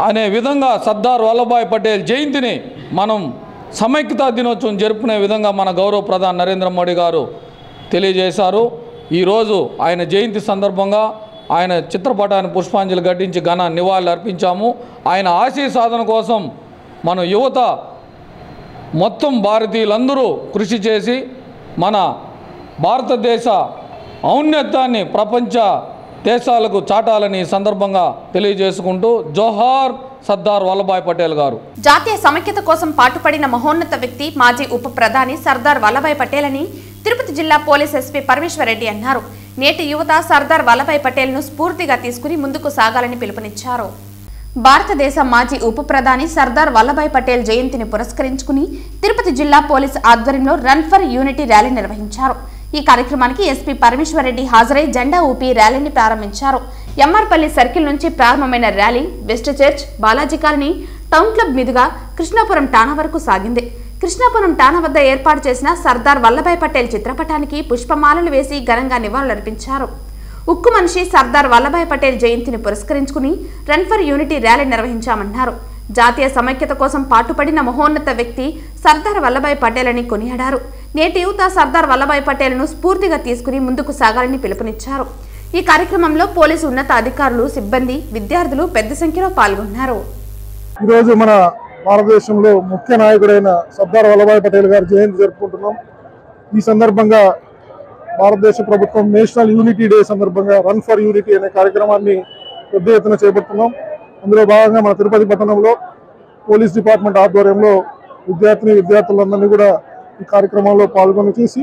అనే విధంగా సర్దార్ వల్లభాయ్ పటేల్ జయంతిని మనం సమైక్యతా దినోత్సవం జరుపుకునే విధంగా మన గౌరవ ప్రధాని నరేంద్ర మోడీ గారు తెలియజేశారు. ఈరోజు ఆయన జయంతి సందర్భంగా ఆయన చిత్రపటాన్ని పుష్పాంజలి ఘటించి ఘన నివాళులు అర్పించాము. ఆయన ఆశయ సాధన కోసం మన యువత మొత్తం భారతీయులందరూ కృషి చేసి మన భారతదేశ ఔన్నత్యాన్ని ప్రపంచ దేశాలకు చాటాలని సందర్భంగా తెలియజేసుకుంటూ జోహార్ సర్దార్ వల్లభాయ్ పటేల్ గారు. జాతీయ సమైక్యత కోసం పాటుపడిన మహోన్నత వ్యక్తి మాజీ ఉప ప్రధాని సర్దార్ వల్లభాయ్ పటేల్ అని తిరుపతి జిల్లా పోలీస్ ఎస్పీ పరమేశ్వర్ రెడ్డి అన్నారు. నేటి యువత సర్దార్ వల్లభాయ్ పటేల్ను స్ఫూర్తిగా తీసుకుని ముందుకు సాగాలని పిలుపునిచ్చారు. భారతదేశ మాజీ ఉప ప్రధాని సర్దార్ వల్లభాయ్ పటేల్ జయంతిని పురస్కరించుకుని తిరుపతి జిల్లా పోలీస్ ఆధ్వర్యంలో రన్ ఫర్ యూనిటీ ర్యాలీ నిర్వహించారు. ఈ కార్యక్రమానికి ఎస్పీ పరమేశ్వర్ రెడ్డి హాజరై జెండా ఊపి ర్యాలీని ప్రారంభించారు. ఎంఆర్పల్లి సర్కిల్ నుంచి ప్రారంభమైన rally west church, Balaji colony, town club మీదుగా కృష్ణాపురం టానా వరకు సాగింది. కృష్ణాపురం టానా వద్ద ఏర్పాటు చేసిన సర్దార్ వల్లభాయ్ పటేల్ చిత్రపటానికి పుష్పమాలలు వేసి ఘనంగా నివాళులర్పించారు. ఉక్కు మనిషి సర్దార్ వల్లభాయ్ పటేల్ జయంతిని పురస్కరించుకుని రన్ ఫర్ యూనిటీ ర్యాలీ నిర్వహించామన్నారు. జాతీయ సమైక్యత కోసం పాటుపడిన మహోన్నత వ్యక్తి సర్దార్ వల్లభాయ్ పటేల్ అని కొనియాడారు. నేటి యువత సర్దార్ వల్లభాయ్ పటేల్ను స్ఫూర్తిగా తీసుకుని ముందుకు సాగాలని పిలుపునిచ్చారు. ఈ కార్యక్రమంలో పోలీసు ఉన్నత అధికారులు, సిబ్బంది, విద్యార్థులు పెద్ద సంఖ్యలో పాల్గొన్నారు. ఈరోజు మన భారతదేశంలో ముఖ్య నాయకుడైన సర్దార్ వల్లభాయ్ పటేల్ గారి జయంతి జరుపుకుంటున్నాం. ఈ సందర్భంగా భారతదేశ ప్రభుత్వం నేషనల్ యూనిటీ డే సందర్భంగా రన్ ఫర్ యూనిటీ అనే కార్యక్రమాన్ని పెద్ద ఎత్తున చేపడుతున్నాం. అందులో భాగంగా మన తిరుపతి పట్టణంలో పోలీస్ డిపార్ట్మెంట్ ఆధ్వర్యంలో విద్యార్థులందరినీ కూడా ఈ కార్యక్రమంలో పాల్గొని చేసి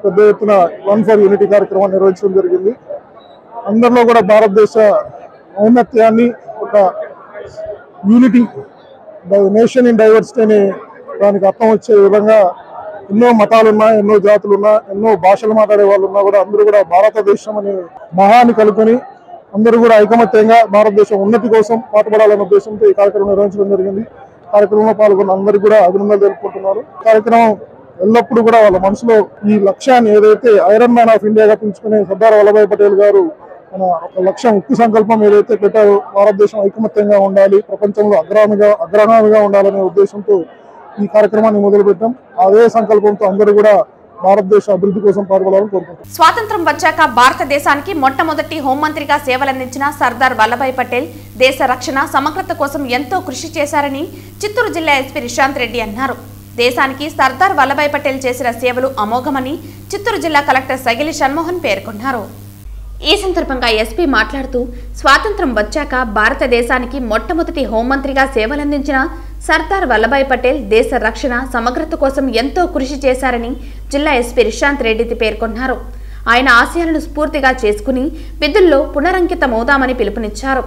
పెద్ద ఎత్తున రన్ ఫర్ యూనిటీ కార్యక్రమాన్ని నిర్వహించడం జరిగింది. అందరిలో కూడా భారతదేశ ఔన్నత్యాన్ని, ఒక యూనిటీ, నేషన్ ఇన్ డైవర్సిటీ అనే దానికి అర్థం వచ్చే విధంగా ఎన్నో మతాలున్నా, ఎన్నో జాతులున్నా, ఎన్నో భాషలు మాట్లాడే వాళ్ళు ఉన్నా కూడా అందరూ కూడా భారతదేశం అనే మహాన్ని కలుపుకొని అందరూ కూడా ఐకమత్యంగా భారతదేశం ఉన్నతి కోసం పాటుపడాలనే ఉద్దేశంతో ఈ కార్యక్రమం నిర్వహించడం జరిగింది. కార్యక్రమంలో పాల్గొన్న అందరికీ కూడా అభినందనలు తెలుపుకుంటున్నారు. కార్యక్రమం ఎల్లప్పుడూ కూడా వాళ్ళ మనసులో ఈ లక్ష్యాన్ని, ఏదైతే ఐరన్ మ్యాన్ ఆఫ్ ఇండియాగా పిలుచుకునే సర్దార్ వల్లభాయ్ పటేల్ గారు మన ఒక లక్ష్యం, ఉక్కు సంకల్పం ఏదైతే పెట్టారో, భారతదేశం ఐకమత్యంగా ఉండాలి, ప్రపంచంలో అగ్రగామిగా ఉండాలనే ఉద్దేశంతో ఈ కార్యక్రమాన్ని మొదలుపెట్టాం. అదే సంకల్పంతో అందరూ కూడా భారతదేశ అభివృద్ధి కోసం పాల్గొనాలని కోరుకుంటున్నాం. స్వాతంత్రం వచ్చాక భారతదేశానికి మొట్టమొదటి హోంమంత్రిగా సేవలందించిన సర్దార్ వల్లభాయ్ పటేల్ దేశ రక్షణ, సమగ్రత కోసం ఎంతో కృషి చేశారని చిత్తూరు జిల్లా ఎస్పీ రిషాంత్ రెడ్డి అన్నారు. దేశానికి సర్దార్ వల్లభాయ్ పటేల్ చేసిన సేవలు అమోఘమని చిత్తూరు జిల్లా కలెక్టర్ సగిలి షణ్మోహన్ పేర్కొన్నారు. ఈ సందర్భంగా ఎస్పీ మాట్లాడుతూ, స్వాతంత్రం వచ్చాక భారతదేశానికి మొట్టమొదటి హోంమంత్రిగా సేవలందించిన సర్దార్ వల్లభాయ్ పటేల్ దేశ రక్షణ, సమగ్రత కోసం ఎంతో కృషి చేశారని జిల్లా ఎస్పీ రిషాంత్ రెడ్డి పేర్కొన్నారు. ఆయన ఆశయాలను స్ఫూర్తిగా చేసుకుని విధుల్లో పునరంకితమవుదామని పిలుపునిచ్చారు.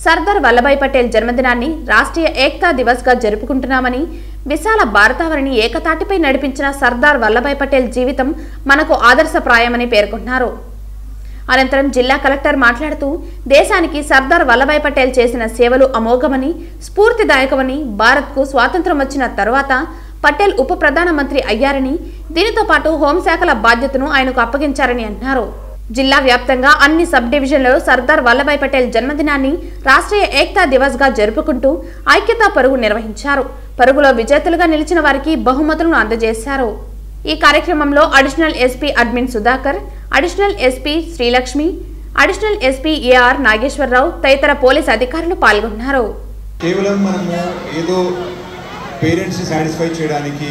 సర్దార్ వల్లభాయ్ పటేల్ జన్మదినాన్ని రాష్ట్రీయ ఏక్తా దివస్ గా జరుపుకుంటున్నామని, విశాల భారతావనిని ఏకతాటిపై నడిపించిన సర్దార్ వల్లభాయ్ పటేల్ జీవితం మనకు ఆదర్శప్రాయమని పేర్కొన్నారు. అనంతరం జిల్లా కలెక్టర్ మాట్లాడుతూ, దేశానికి సర్దార్ వల్లభాయ్ పటేల్ చేసిన సేవలు అమోఘమని, స్ఫూర్తిదాయకమని, భారత్కు స్వాతంత్రం వచ్చిన తరువాత పటేల్ ఉప ప్రధానమంత్రి అయ్యారని, దీనితో పాటు హోంశాఖల బాధ్యతను ఆయనకు అప్పగించారని అన్నారు. జిల్లా వ్యాప్తంగా అన్ని సబ్ డివిజన్లలో సర్దార్ వల్లభాయ్ పటేల్ జన్మదినాన్ని రాష్ట్రీయ ఏక్తా దివస్ గా జరుపుకుంటూ ఐక్యతా పరుగు నిర్వహించారు. పరుగులో విజేతలుగా నిలిచిన వారికి బహుమతులను అందజేశారు. ఈ కార్యక్రమంలో additional SP admin Sudhakar, additional SP Srilakshmi, additional SP AR Nageswararao తదితర పోలీస్ అధికారులు పాల్గొన్నారు. కేవలం మనము ఏదో పేరెంట్స్ని సాటిస్ఫై చేయడానికి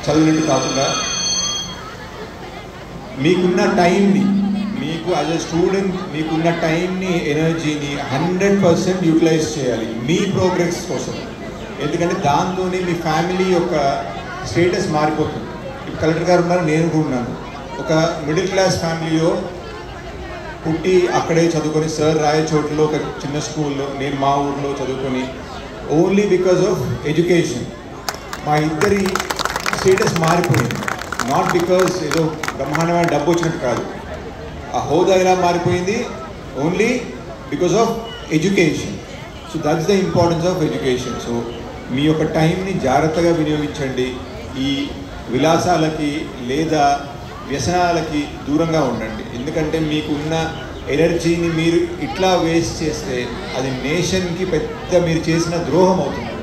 చదివినట్టు కాకుండా మీకున్న టైంని, మీకు యాజ్ ఎ స్టూడెంట్ మీకున్న టైంని, ఎనర్జీని 100% యూటిలైజ్ చేయాలి మీ ప్రోగ్రెస్ కోసం. ఎందుకంటే దాంతోనే మీ ఫ్యామిలీ యొక్క స్టేటస్ మారిపోతుంది. ఇప్పుడు కలెక్టర్ గారు ఉన్నారు, నేను కూడా ఉన్నాను. ఒక మిడిల్ క్లాస్ ఫ్యామిలీలో పుట్టి అక్కడే చదువుకొని, సార్ రాయచోట్లో ఒక చిన్న స్కూల్లో, నేను మా ఊర్లో చదువుకొని, ఓన్లీ బికాజ్ ఆఫ్ ఎడ్యుకేషన్ మా ఇద్దరి స్టేటస్ మారిపోయింది. నాట్ బికాజ్ ఏదో బ్రహ్మాండమైన డబ్బు వచ్చినట్టు కాదు. ఆ హోదా ఎలా మారిపోయింది? Only because of education. So that's the importance of education. So మీ యొక్క టైంని జాగ్రత్తగా వినియోగించండి. ఈ విలాసాలకి లేదా వ్యసనాలకి దూరంగా ఉండండి. ఎందుకంటే మీకు ఉన్న ఎనర్జీని మీరు ఇట్లా వేస్ట్ చేస్తే అది నేషన్కి పెద్ద మీరు చేసిన ద్రోహం అవుతుంది.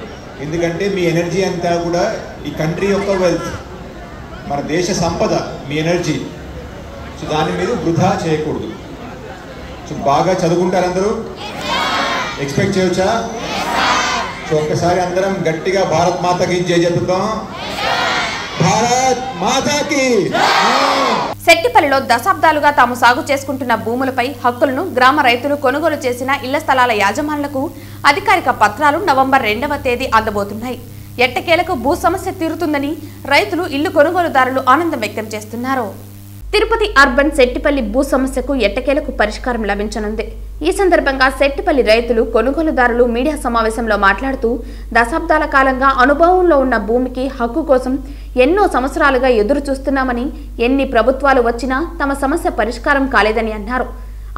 ఎందుకంటే మీ ఎనర్జీ అంతా కూడా ఈ కంట్రీ యొక్క వెల్త్, మన దేశ సంపద, మీ ఎనర్జీ. సో దాన్ని మీరు వృధా చేయకూడదు. సో బాగా చదువుకుంటారు అందరూ? ఎక్స్పెక్ట్ చేయవచ్చా? సో ఒక్కసారి అందరం గట్టిగా భారత్ మాతకి జై చెప్తాం. భారత్ మాతాకి. సెట్టిపల్లిలో దశాబ్దాలుగా తాము సాగు చేసుకుంటున్న భూములపై హక్కులను గ్రామ రైతులు కొనుగోలు చేసిన ఇళ్ల స్థలాల యాజమానులకు అధికారిక పత్రాలు నవంబర్ 2వ తేదీ అందబోతున్నాయి. ఎట్టకేలకు భూ సమస్య తీరుతుందని రైతులు ఇల్లు కొనుగోలుదారులు ఆనందం వ్యక్తం చేస్తున్నారు. తిరుపతి అర్బన్ సెట్టిపల్లి భూ సమస్యకు ఎట్టకేలకు పరిష్కారం లభించనుంది. ఈ సందర్భంగా సెట్టిపల్లి రైతులు కొనుగోలుదారులు మీడియా సమావేశంలో మాట్లాడుతూ దశాబ్దాల కాలంగా అనుభవంలో ఉన్న భూమికి హక్కు కోసం ఎన్నో సంవత్సరాలుగా ఎదురు చూస్తున్నామని, ఎన్ని ప్రభుత్వాలు వచ్చినా తమ సమస్య పరిష్కారం కాలేదని అన్నారు.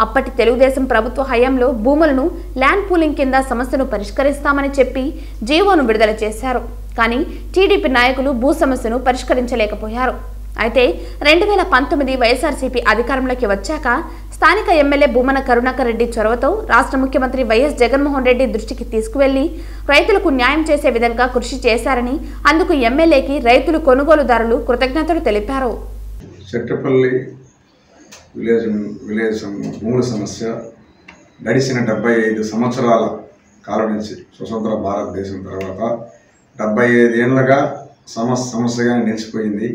అప్పటి తెలుగుదేశం ప్రభుత్వ హయాంలో భూములను ల్యాండ్ పూలింగ్ కింద సమస్యను పరిష్కరిస్తామని చెప్పి జీవోను విడుదల చేశారు. కానీ టీడీపీ నాయకులు భూ సమస్యను పరిష్కరించలేకపోయారు. అయితే 2019 వైఎస్ఆర్సీపీ అధికారంలోకి వచ్చాక స్థానిక ఎమ్మెల్యే భూమన కరుణాకర్ రెడ్డి చొరవతో రాష్ట్ర ముఖ్యమంత్రి వైఎస్ జగన్మోహన్ రెడ్డి దృష్టికి తీసుకువెళ్లి రైతులకు న్యాయం చేసే విధంగా కృషి చేశారని, అందుకు ఎమ్మెల్యేకి రైతులు కొనుగోలుదారులు కృతజ్ఞతలు తెలిపారు. సెట్టిపల్లి విలేజ్ భూముల సమస్య గడిచిన 75 సంవత్సరాల కాలం నుంచి స్వతంత్ర భారతదేశం తర్వాత 75 ఏళ్లుగా సమస్యగా నిలిచిపోయింది.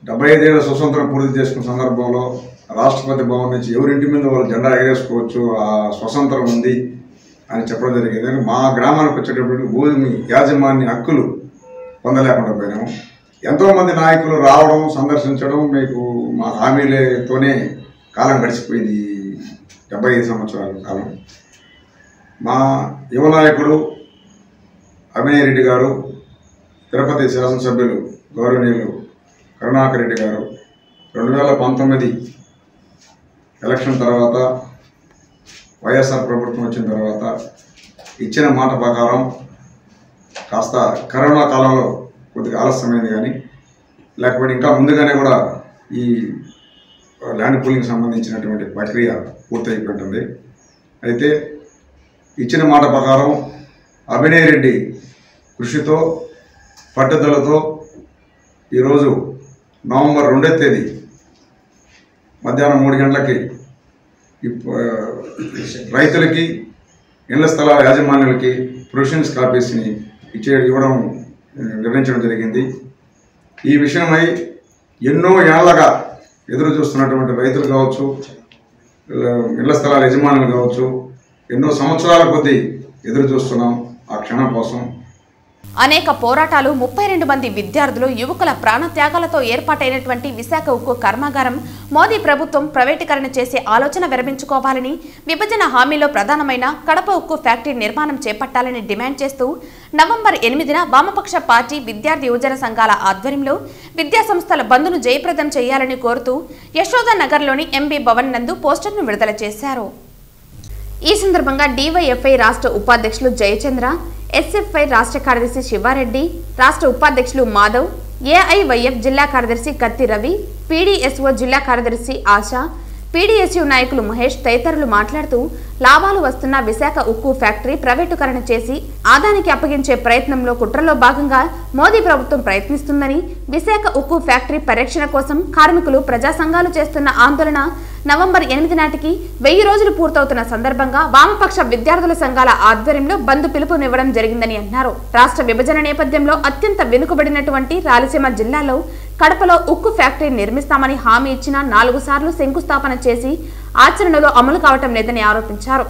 75 ఏళ్ల స్వతంత్రం పూర్తి చేసుకున్న సందర్భంలో రాష్ట్రపతి భవన్ నుంచి ఎవరింటి మీద వాళ్ళు జెండా ఎగరేసుకోవచ్చు, ఆ స్వతంత్రం ఉంది అని చెప్పడం జరిగింది. మా గ్రామానికి వచ్చేటప్పటికి భూమి యాజమాన్య హక్కులు పొందలేకుండా పోయినాము. ఎంతోమంది నాయకులు రావడం, సందర్శించడం, మీకు మా హామీలతోనే కాలం గడిచిపోయింది. 75 సంవత్సరాల కాలం. మా యువ నాయకుడు అభినయ్ రెడ్డి గారు, తిరుపతి శాసనసభ్యులు గౌరవనీయులు కరుణాకర్ రెడ్డి గారు 2019 ఎలక్షన్ తర్వాత వైఎస్ఆర్ ప్రభుత్వం వచ్చిన తర్వాత ఇచ్చిన మాట ప్రకారం కాస్త కరోనా కాలంలో కొద్దిగా ఆలస్యమైంది, కానీ లేకపోతే ఇంకా ముందుగానే కూడా ఈ ల్యాండ్ పూలింగ్ సంబంధించినటువంటి ప్రక్రియ పూర్తయిపోతుంది. అయితే ఇచ్చిన మాట ప్రకారం అభినయ్ రెడ్డి కృషితో, పట్టుదలతో ఈరోజు నవంబర్ 2వ తేదీ మధ్యాహ్నం 3 గంటలకి రైతులకి, ఇళ్ల స్థలాల యాజమాన్యులకి ప్రొవిజన్స్ కాపీస్ని ఇవ్వడం నిర్ణయించడం జరిగింది. ఈ విషయమై ఎన్నో ఏళ్లగా ఎదురు చూస్తున్నటువంటి రైతులు కావచ్చు, ఇళ్ల స్థలాల యజమానులు కావచ్చు, ఎన్నో సంవత్సరాల కొద్దీ ఎదురు చూస్తున్నాం ఆ క్షణం కోసం. అనేక పోరాటాలు, 32 మంది విద్యార్థులు, యువకుల ప్రాణత్యాగాలతో ఏర్పాటైనటువంటి విశాఖ ఉక్కు కర్మాగారం మోదీ ప్రభుత్వం ప్రైవేటీకరణ చేసే ఆలోచన విరమించుకోవాలని, విభజన హామీలో ప్రధానమైన కడప ఉక్కు ఫ్యాక్టరీ నిర్మాణం చేపట్టాలని డిమాండ్ చేస్తూ నవంబర్ 8న వామపక్ష పార్టీ విద్యార్థి యువజన సంఘాల ఆధ్వర్యంలో విద్యాసంస్థల బంద్ను జయప్రదం చేయాలని కోరుతూ యశోదానగర్లోని ఎంబీ భవన్ నందు పోస్టర్ను విడుదల చేశారు. ఈ సందర్భంగా డివైఎఫ్ఐ రాష్ట్ర ఉపాధ్యక్షులు జయచంద్ర, ఎస్ఎఫ్ఐ రాష్ట్ర కార్యదర్శి శివారెడ్డి, రాష్ట్ర ఉపాధ్యక్షులు మాధవ్, ఏఐవైఎఫ్ జిల్లా కార్యదర్శి కత్తి రవి, పీడీఎస్ఓ జిల్లా కార్యదర్శి ఆశా, పీడీఎస్యూ నాయకులు మహేష్ తదితరులు మాట్లాడుతూ లాభాలు వస్తున్న విశాఖ ఉక్కు ఫ్యాక్టరీ ప్రైవేటీకరణ చేసి ఆదానికి అప్పగించే ప్రయత్నంలో కుట్రలో భాగంగా మోదీ ప్రభుత్వం ప్రయత్నిస్తుందని, విశాఖ ఉక్కు ఫ్యాక్టరీ పరిరక్షణ కోసం కార్మికులు ప్రజా సంఘాలు చేస్తున్న ఆందోళన నవంబర్ 8 నాటికి 1000 రోజులు పూర్తవుతున్న సందర్భంగా వామపక్ష విద్యార్థుల సంఘాల ఆధ్వర్యంలో బంద్ పిలుపునివ్వడం జరిగిందని అన్నారు. రాష్ట్ర విభజన నేపథ్యంలో అత్యంత వెనుకబడినటువంటి రాయలసీమ జిల్లాలో కడపలో ఉక్కు ఫ్యాక్టరీ నిర్మిస్తామని హామీ ఇచ్చిన 4 సార్లు శంకుస్థాపన చేసి ఆచరణలో అమలు కావటం లేదని ఆరోపించారు.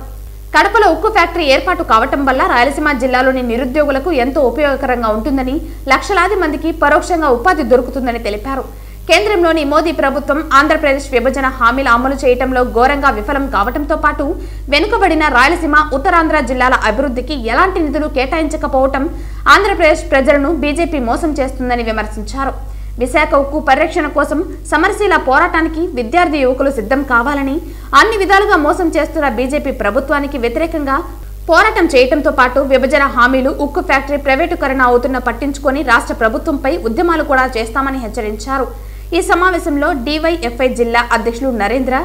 కడపలో ఉక్కు ఫ్యాక్టరీ ఏర్పాటు కావటం వల్ల రాయలసీమ జిల్లాలోని నిరుద్యోగులకు ఎంతో ఉపయోగకరంగా ఉంటుందని, లక్షలాది మందికి పరోక్షంగా ఉపాధి దొరుకుతుందని తెలిపారు. కేంద్రంలోని మోదీ ప్రభుత్వం ఆంధ్రప్రదేశ్ విభజన హామీల అమలు చేయటంలో ఘోరంగా విఫలం కావటంతో పాటు వెనుకబడిన రాయలసీమ, ఉత్తరాంధ్ర జిల్లాల అభివృద్ధికి ఎలాంటి నిధులు కేటాయించకపోవటం ఆంధ్రప్రదేశ్ ప్రజలను బీజేపీ మోసం చేస్తుందని విమర్శించారు. విశాఖ ఉక్కు పరిరక్షణ కోసం సమరశీల పోరాటానికి విద్యార్థి యువకులు సిద్ధం కావాలని, అన్ని విధాలుగా మోసం చేస్తున్న బీజేపీ ప్రభుత్వానికి వ్యతిరేకంగా పోరాటం చేయడంతో పాటు విభజన హామీలు, ఉక్కు ఫ్యాక్టరీ ప్రైవేటుకరణ అవుతున్న పట్టించుకొని రాష్ట్ర ప్రభుత్వంపై ఉద్యమాలు కూడా చేస్తామని హెచ్చరించారు. ఈ సమావేశంలో డివైఎఫ్ఐ జిల్లా అధ్యక్షులు నరేంద్ర,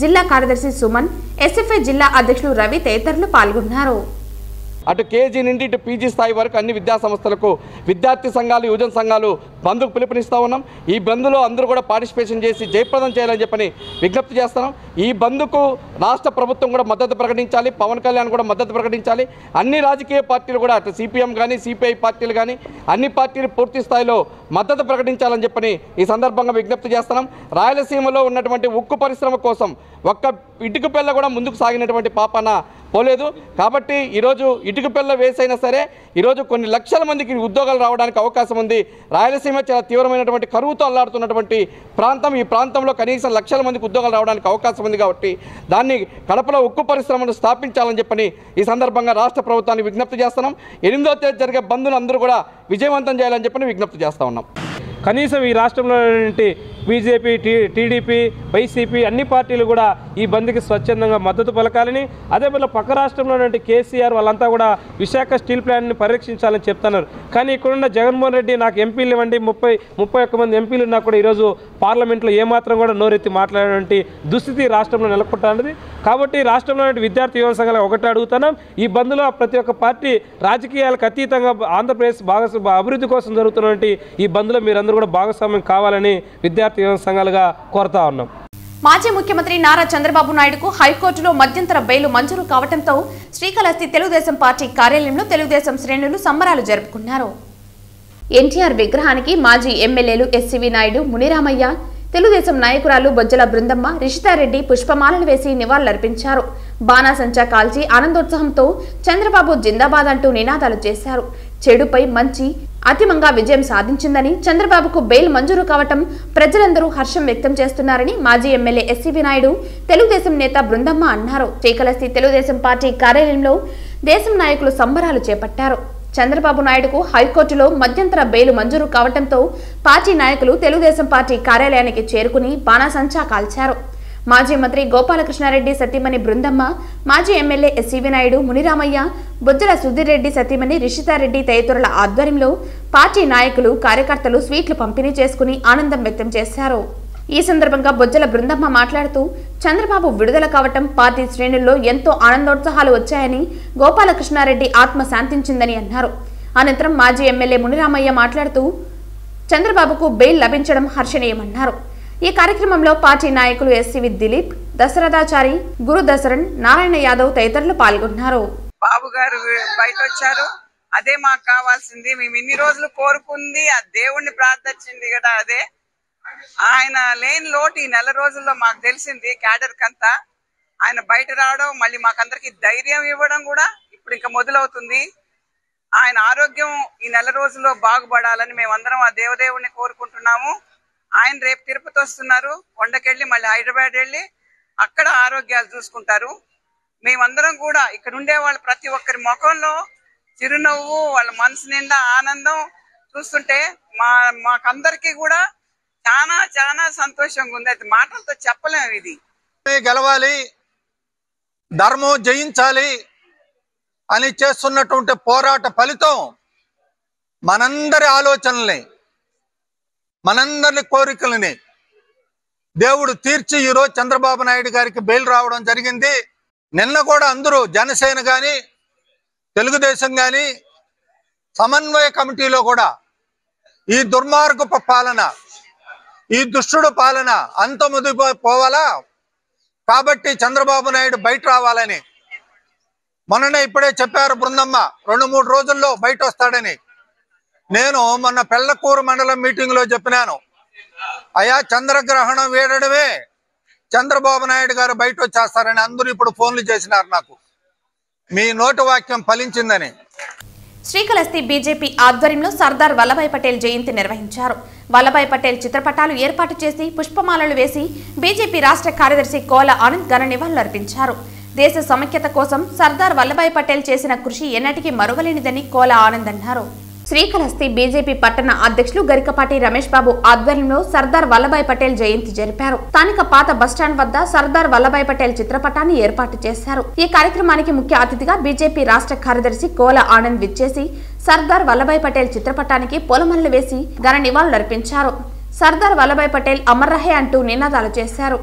జిల్లా కార్యదర్శి సుమన్, ఎస్ఎఫ్ఐ జిల్లా అధ్యక్షులు రవి తదితరులు పాల్గొన్నారు. అటు కేజీ నుండి ఇటు పీజీ స్థాయి వరకు అన్ని విద్యా సంస్థలకు విద్యార్థి సంఘాలు, యువజన సంఘాలు బంద్కు పిలుపునిస్తూ ఉన్నాం. ఈ బంద్లో అందరూ కూడా పార్టిసిపేషన్ చేసి జయప్రదం చేయాలని చెప్పని విజ్ఞప్తి చేస్తున్నాం. ఈ బంద్కు రాష్ట్ర ప్రభుత్వం కూడా మద్దతు ప్రకటించాలి, పవన్ కళ్యాణ్ కూడా మద్దతు ప్రకటించాలి. అన్ని రాజకీయ పార్టీలు కూడా అటు సిపిఎం కానీ, సిపిఐ పార్టీలు కానీ అన్ని పార్టీలు పూర్తి స్థాయిలో మద్దతు ప్రకటించాలని చెప్పని ఈ సందర్భంగా విజ్ఞప్తి చేస్తున్నాం. రాయలసీమలో ఉన్నటువంటి ఉక్కు పరిశ్రమ కోసం ఒక్క ఇటుక పిల్ల కూడా ముందుకు సాగినటువంటి పాపన పోలేదు. కాబట్టి ఈరోజు ఇటుక పిల్ల వేసైనా సరే ఈరోజు కొన్ని లక్షల మందికి ఉద్యోగాలు రావడానికి అవకాశం ఉంది. రాయలసీమ చాలా తీవ్రమైనటువంటి కరువుతో అల్లాడుతున్నటువంటి ప్రాంతం. ఈ ప్రాంతంలో కనీసం లక్షల మందికి ఉద్యోగాలు రావడానికి అవకాశం ఉంది. కాబట్టి దాన్ని కడపలో ఉక్కు పరిశ్రమను స్థాపించాలని చెప్పని ఈ సందర్భంగా రాష్ట్ర ప్రభుత్వాన్ని విజ్ఞప్తి చేస్తున్నాం. 8వ తేదీ జరిగే బంద్ను అందరూ కూడా విజయవంతం చేయాలని చెప్పని విజ్ఞప్తి చేస్తా ఉన్నాం. కనీసం ఈ రాష్ట్రంలో బీజేపీ, టీడీపీ, వైసీపీ అన్ని పార్టీలు కూడా ఈ బంద్కి స్వచ్ఛందంగా మద్దతు పలకాలని, అదేవిధంగా పక్క రాష్ట్రంలో కేసీఆర్ వాళ్ళంతా కూడా విశాఖ స్టీల్ ప్లాంట్ని పరిరక్షించాలని చెప్తున్నారు. కానీ ఇక్కడున్న జగన్మోహన్ రెడ్డి నాకు ఎంపీలు ఇవ్వండి, 31 మంది ఎంపీలు ఉన్నా కూడా ఈరోజు పార్లమెంట్లో ఏమాత్రం కూడా నోరెత్తి మాట్లాడేటువంటి దుస్థితి రాష్ట్రంలో నెలకొంటున్నది. కాబట్టి రాష్ట్రంలో విద్యార్థి యువజన సంఘాలు ఒకటే అడుగుతున్నాం, ఈ బంద్లో ప్రతి ఒక్క పార్టీ రాజకీయాలకు అతీతంగా ఆంధ్రప్రదేశ్ అభివృద్ధి కోసం జరుగుతున్నటువంటి ఈ బంద్లో మీరందరూ కూడా భాగస్వామ్యం కావాలని విద్యార్థి యువజన సంఘాలుగా కోరుతా ఉన్నాం. మాజీ ముఖ్యమంత్రి నారా చంద్రబాబు నాయుడుకు హైకోర్టులో మధ్యంతర బెయిల్ మంజూరు కావడంతో శ్రీకాళహస్తి తెలుగుదేశం పార్టీ కార్యాలయంలో తెలుగుదేశం శ్రేణులు సంబరాలు జరుపుకున్నారు. ఎన్టీఆర్ విగ్రహానికి మాజీ ఎమ్మెల్యేలు ఎస్సీవీ నాయుడు, మునిరామయ్య, తెలుగుదేశం నాయకురాలు బొజ్జల బృందమ్మ, రిషితారెడ్డి పుష్పమాలలు వేసి నివాళులర్పించారు. బాణాసంచా కాల్చి ఆనందోత్సాహంతో చంద్రబాబు జిందాబాద్ అంటూ నినాదాలు చేశారు. చెడుపై మంచి అంతిమంగా విజయం సాధించిందని, చంద్రబాబుకు బెయిల్ మంజూరు కావటం ప్రజలందరూ హర్షం వ్యక్తం చేస్తున్నారని మాజీ ఎమ్మెల్యే ఎస్సీవీ నాయుడు, తెలుగుదేశం నేత బృందమ్మ అన్నారు. శ్రీకాళహస్తి తెలుగుదేశం పార్టీ కార్యాలయంలో దేశం నాయకులు సంబరాలు చేపట్టారు. చంద్రబాబు నాయుడుకు హైకోర్టులో మధ్యంతర బెయిల్ మంజూరు కావడంతో పార్టీ నాయకులు తెలుగుదేశం పార్టీ కార్యాలయానికి చేరుకుని బాణాసంచా కాల్చారు. మాజీ మంత్రి గోపాలకృష్ణారెడ్డి సతీమణి బృందమ్మ, మాజీ ఎమ్మెల్యే ఎస్సీవీ నాయుడు, మునిరామయ్య, బొజ్జల సుధీర్ రెడ్డి సతీమణి రిషితారెడ్డి తదితరుల ఆధ్వర్యంలో పార్టీ నాయకులు, కార్యకర్తలు స్వీట్లు పంపిణీ చేసుకుని ఆనందం వ్యక్తం చేశారు. ఈ సందర్భంగా బొజ్జల బృందమ్మ మాట్లాడుతూ చంద్రబాబు విడుదల కావటం పార్టీ శ్రేణుల్లో ఎంతో ఆనందోత్సాహాలు వచ్చాయని, గోపాలకృష్ణారెడ్డి ఆత్మ శాంతించిందని అన్నారు. అనంతరం మాజీ ఎమ్మెల్యే మునిరామయ్య మాట్లాడుతూ చంద్రబాబుకు బెయిల్ లభించడం హర్షణీయమన్నారు. ఈ కార్యక్రమంలో పార్టీ నాయకులు ఎస్సీవీ దిలీప్, దశరథాచారి, గురు దశరణ్, నారాయణ యాదవ్ తదితరులు పాల్గొన్నారు. బాబు గారు బయట వచ్చారు, అదే మాకు కావాల్సింది. మేము ఇన్ని రోజులు కోరుకుంది, ఆ దేవుణ్ణి ప్రార్థించింది కదా, అదే ఆయన లేని లోటు ఈ నెల రోజుల్లో మాకు తెలిసింది. క్యాడర్ కంతా ఆయన బయట రావడం, మళ్ళీ మాకందరికి ధైర్యం ఇవ్వడం కూడా ఇప్పుడు ఇంకా మొదలవుతుంది. ఆయన ఆరోగ్యం ఈ నెల రోజుల్లో బాగుపడాలని మేమందరం ఆ దేవదేవుణ్ణి కోరుకుంటున్నాము. ఆయన రేపు తిరుపతి వస్తున్నారు, కొండకెళ్ళి మళ్ళీ హైదరాబాద్ వెళ్ళి అక్కడ ఆరోగ్యాలు చూసుకుంటారు. మేమందరం కూడా ఇక్కడ ఉండే వాళ్ళు ప్రతి ఒక్కరి ముఖంలో చిరునవ్వు, వాళ్ళ మనసు నిండా ఆనందం చూస్తుంటే మాకందరికి కూడా చాలా చాలా సంతోషంగా ఉంది. అది మాటలతో చెప్పలేము. ఇది గెలవాలి, ధర్మం జయించాలి అని చేస్తున్నటువంటి పోరాట ఫలితం మనందరి ఆలోచనల్ని, మనందరి కోరికలని దేవుడు తీర్చి ఈరోజు చంద్రబాబు నాయుడు గారికి బెయిల్ రావడం జరిగింది. నిన్న కూడా అందరూ జనసేన కానీ, తెలుగుదేశం కానీ సమన్వయ కమిటీలో కూడా ఈ దుర్మార్గపు పాలన, ఈ దుష్టుడు పాలన అంతముదిపోవాలా, కాబట్టి చంద్రబాబు నాయుడు బయట రావాలని మొన్ననే ఇప్పుడే చెప్పారు బృందమ్మ, 2-3 రోజుల్లో బయట వస్తాడని. నేను మొన్న పెళ్లకూరు మండలం మీటింగ్లో చెప్పినాను, అయ్యా చంద్రగ్రహణం వేడడమే చంద్రబాబు నాయుడు గారు బయట వచ్చేస్తారని. అందరూ ఇప్పుడు ఫోన్లు చేసినారు నాకు, మీ నోటి వాక్యం ఫలించిందని. శ్రీకాళహస్తి బీజేపీ ఆధ్వర్యంలో సర్దార్ వల్లభాయ్ పటేల్ జయంతి నిర్వహించారు. వల్లభాయ్ పటేల్ చిత్రపటాలు ఏర్పాటు చేసి పుష్పమాలలు వేసి బీజేపీ రాష్ట్ర కార్యదర్శి కోల ఆనంద్ ఘన నివాళులర్పించారు. దేశ సమైక్యత కోసం సర్దార్ వల్లభాయ్ పటేల్ చేసిన కృషి ఎన్నటికీ మరువలేనిదని కోల ఆనంద్ అన్నారు. శ్రీకాళహస్తి బీజేపీ పట్టణ అధ్యక్షులు గరికపాటి రమేష్ బాబు ఆధ్వర్యంలో సర్దార్ వల్లభాయ్ పటేల్ జయంతి జరిపారు. స్థానిక పాత బస్టాండ్ వద్ద సర్దార్ వల్లభాయ్ పటేల్ చిత్రపటాన్ని ఏర్పాటు చేశారు. ఈ కార్యక్రమానికి ముఖ్య అతిథిగా బీజేపీ రాష్ట్ర కార్యదర్శి కోల ఆనంద్ విచ్చేసి సర్దార్ వల్లభాయ్ పటేల్ చిత్రపటానికి పూలమాలలు వేసి ఘన నివాళులర్పించారు. సర్దార్ వల్లభాయ్ పటేల్ అమర్ రహే అంటూ నినాదాలు చేశారు.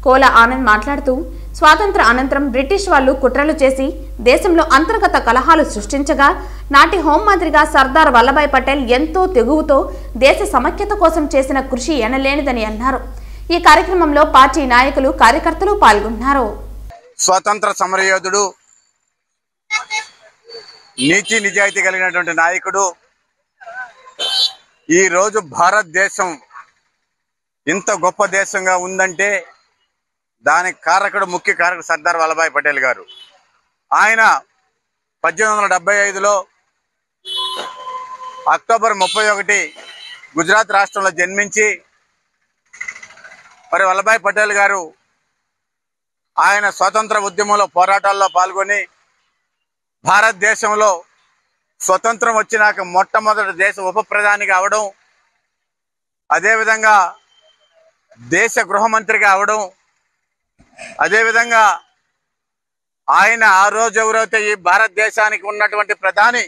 కోల ఆనంద్ మాట్లాడుతూ స్వాతంత్ర అనంతరం బ్రిటిష్ వాళ్లు కుట్రలు చేసి దేశంలో అంతర్గత కలహాలు సృష్టించగా నాటి హోంమంత్రిగా సర్దార్ వల్లభాయ్ పటేల్ ఎంతో తెగువతో దేశ సమైక్యత కోసం చేసిన కృషి ఎనలేనిదని అన్నారు. ఈ కార్యక్రమంలో పార్టీ నాయకులు కార్యకర్తలు పాల్గొన్నారు. స్వాతంత్ర సమరయోధుడు, నీతి నిజాయితీ కలిగినటువంటి నాయకుడు. ఈ రోజు భారతదేశం ఇంత గొప్ప దేశంగా ఉందంటే దానికి ముఖ్య కారకుడు సర్దార్ వల్లభాయ్ పటేల్ గారు. ఆయన 1875లో అక్టోబర్ 31 గుజరాత్ రాష్ట్రంలో జన్మించి మరి వల్లభాయ్ పటేల్ గారు ఆయన స్వాతంత్ర ఉద్యమంలో పోరాటాల్లో పాల్గొని భారతదేశంలో స్వతంత్రం వచ్చినాక మొట్టమొదటి దేశ ఉప ప్రధానిగా అవడం, అదేవిధంగా దేశ గృహమంత్రిగా అవడం, అదేవిధంగా ఆయన ఆ రోజు ఎవరైతే ఈ భారతదేశానికి ఉన్నటువంటి ప్రధాని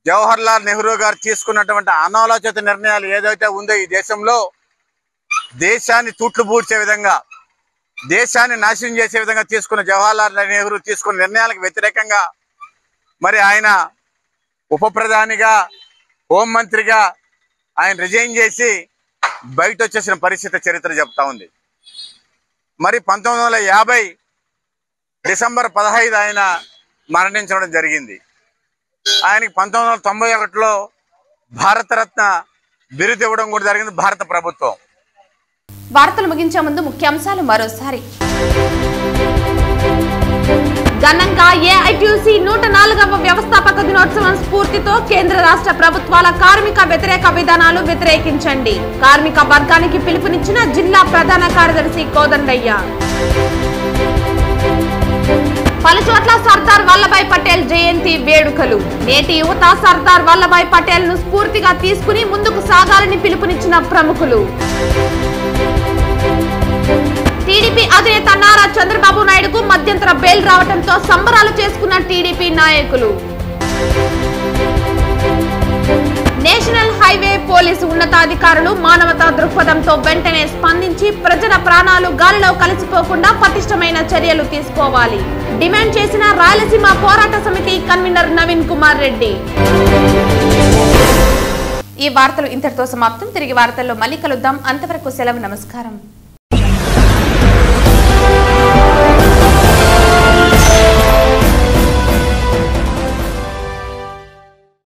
జవహర్ లాల్ నెహ్రూ గారు తీసుకున్నటువంటి అనాలోచిత నిర్ణయాలు ఏదైతే ఉందో ఈ దేశంలో దేశాన్ని తూట్లు పూడ్చే విధంగా, దేశాన్ని నాశనం చేసే విధంగా తీసుకున్న జవహర్ లాల్ నెహ్రూ తీసుకున్న నిర్ణయాలకు వ్యతిరేకంగా మరి ఆయన ఉప ప్రధానిగా, హోంమంత్రిగా ఆయన రిజైన్ చేసి బయట వచ్చేసిన పరిస్థితి చరిత్ర చెప్తా ఉంది. మరి 1950 డిసెంబర్ 15 ఆయన మరణించడం జరిగింది. ఆయనకి 1991లో భారతరత్న బిరుదు ఇవ్వడం కూడా జరిగింది భారత ప్రభుత్వం. వార్తలు ముగించే ముందు ముఖ్యాంశాలు మరోసారి. ఘనంగా ఏఐటీయూసీ 104వ వ్యవస్థాపక దినోత్సవం స్ఫూర్తితో కేంద్ర రాష్ట్ర ప్రభుత్వాల కార్మిక వ్యతిరేక విధానాలు వ్యతిరేకించండి. కార్మిక వర్గానికి పిలుపునిచ్చిన జిల్లా ప్రధాన కార్యదర్శి కోదండయ్య. పలుచోట్ల సర్దార్ వల్లభాయ్ పటేల్ జయంతి వేడుకలు. నేటి యువత సర్దార్ వల్లభాయ్ పటేల్ ను స్ఫూర్తిగా తీసుకుని ముందుకు సాగాలని పిలుపునిచ్చిన ప్రముఖులు. టీడీపీ అధినేత నారా చంద్రబాబు నాయుడుకు మధ్యంతర బెయిల్ రావడంతో సంబరాలు చేసుకున్న టీడీపీ నాయకులు. నేషనల్ హైవే పోలీసు ఉన్నతాధికారులు మానవతా దృక్పథంతో వెంటనే స్పందించి ప్రజల ప్రాణాలు గాలిలో కలిసిపోకుండా పటిష్టమైన చర్యలు తీసుకోవాలి డిమాండ్ చేసిన రాయలసీమ పోరాట సమితి కన్వీనర్ నవీన్ కుమార్ రెడ్డి. ఈ వార్తలు ఇంతటితో సమాప్తం. తిరిగి వార్తల్లో మళ్ళీ కలుద్దాం. అంతవరకు సెలవు. నమస్కారం.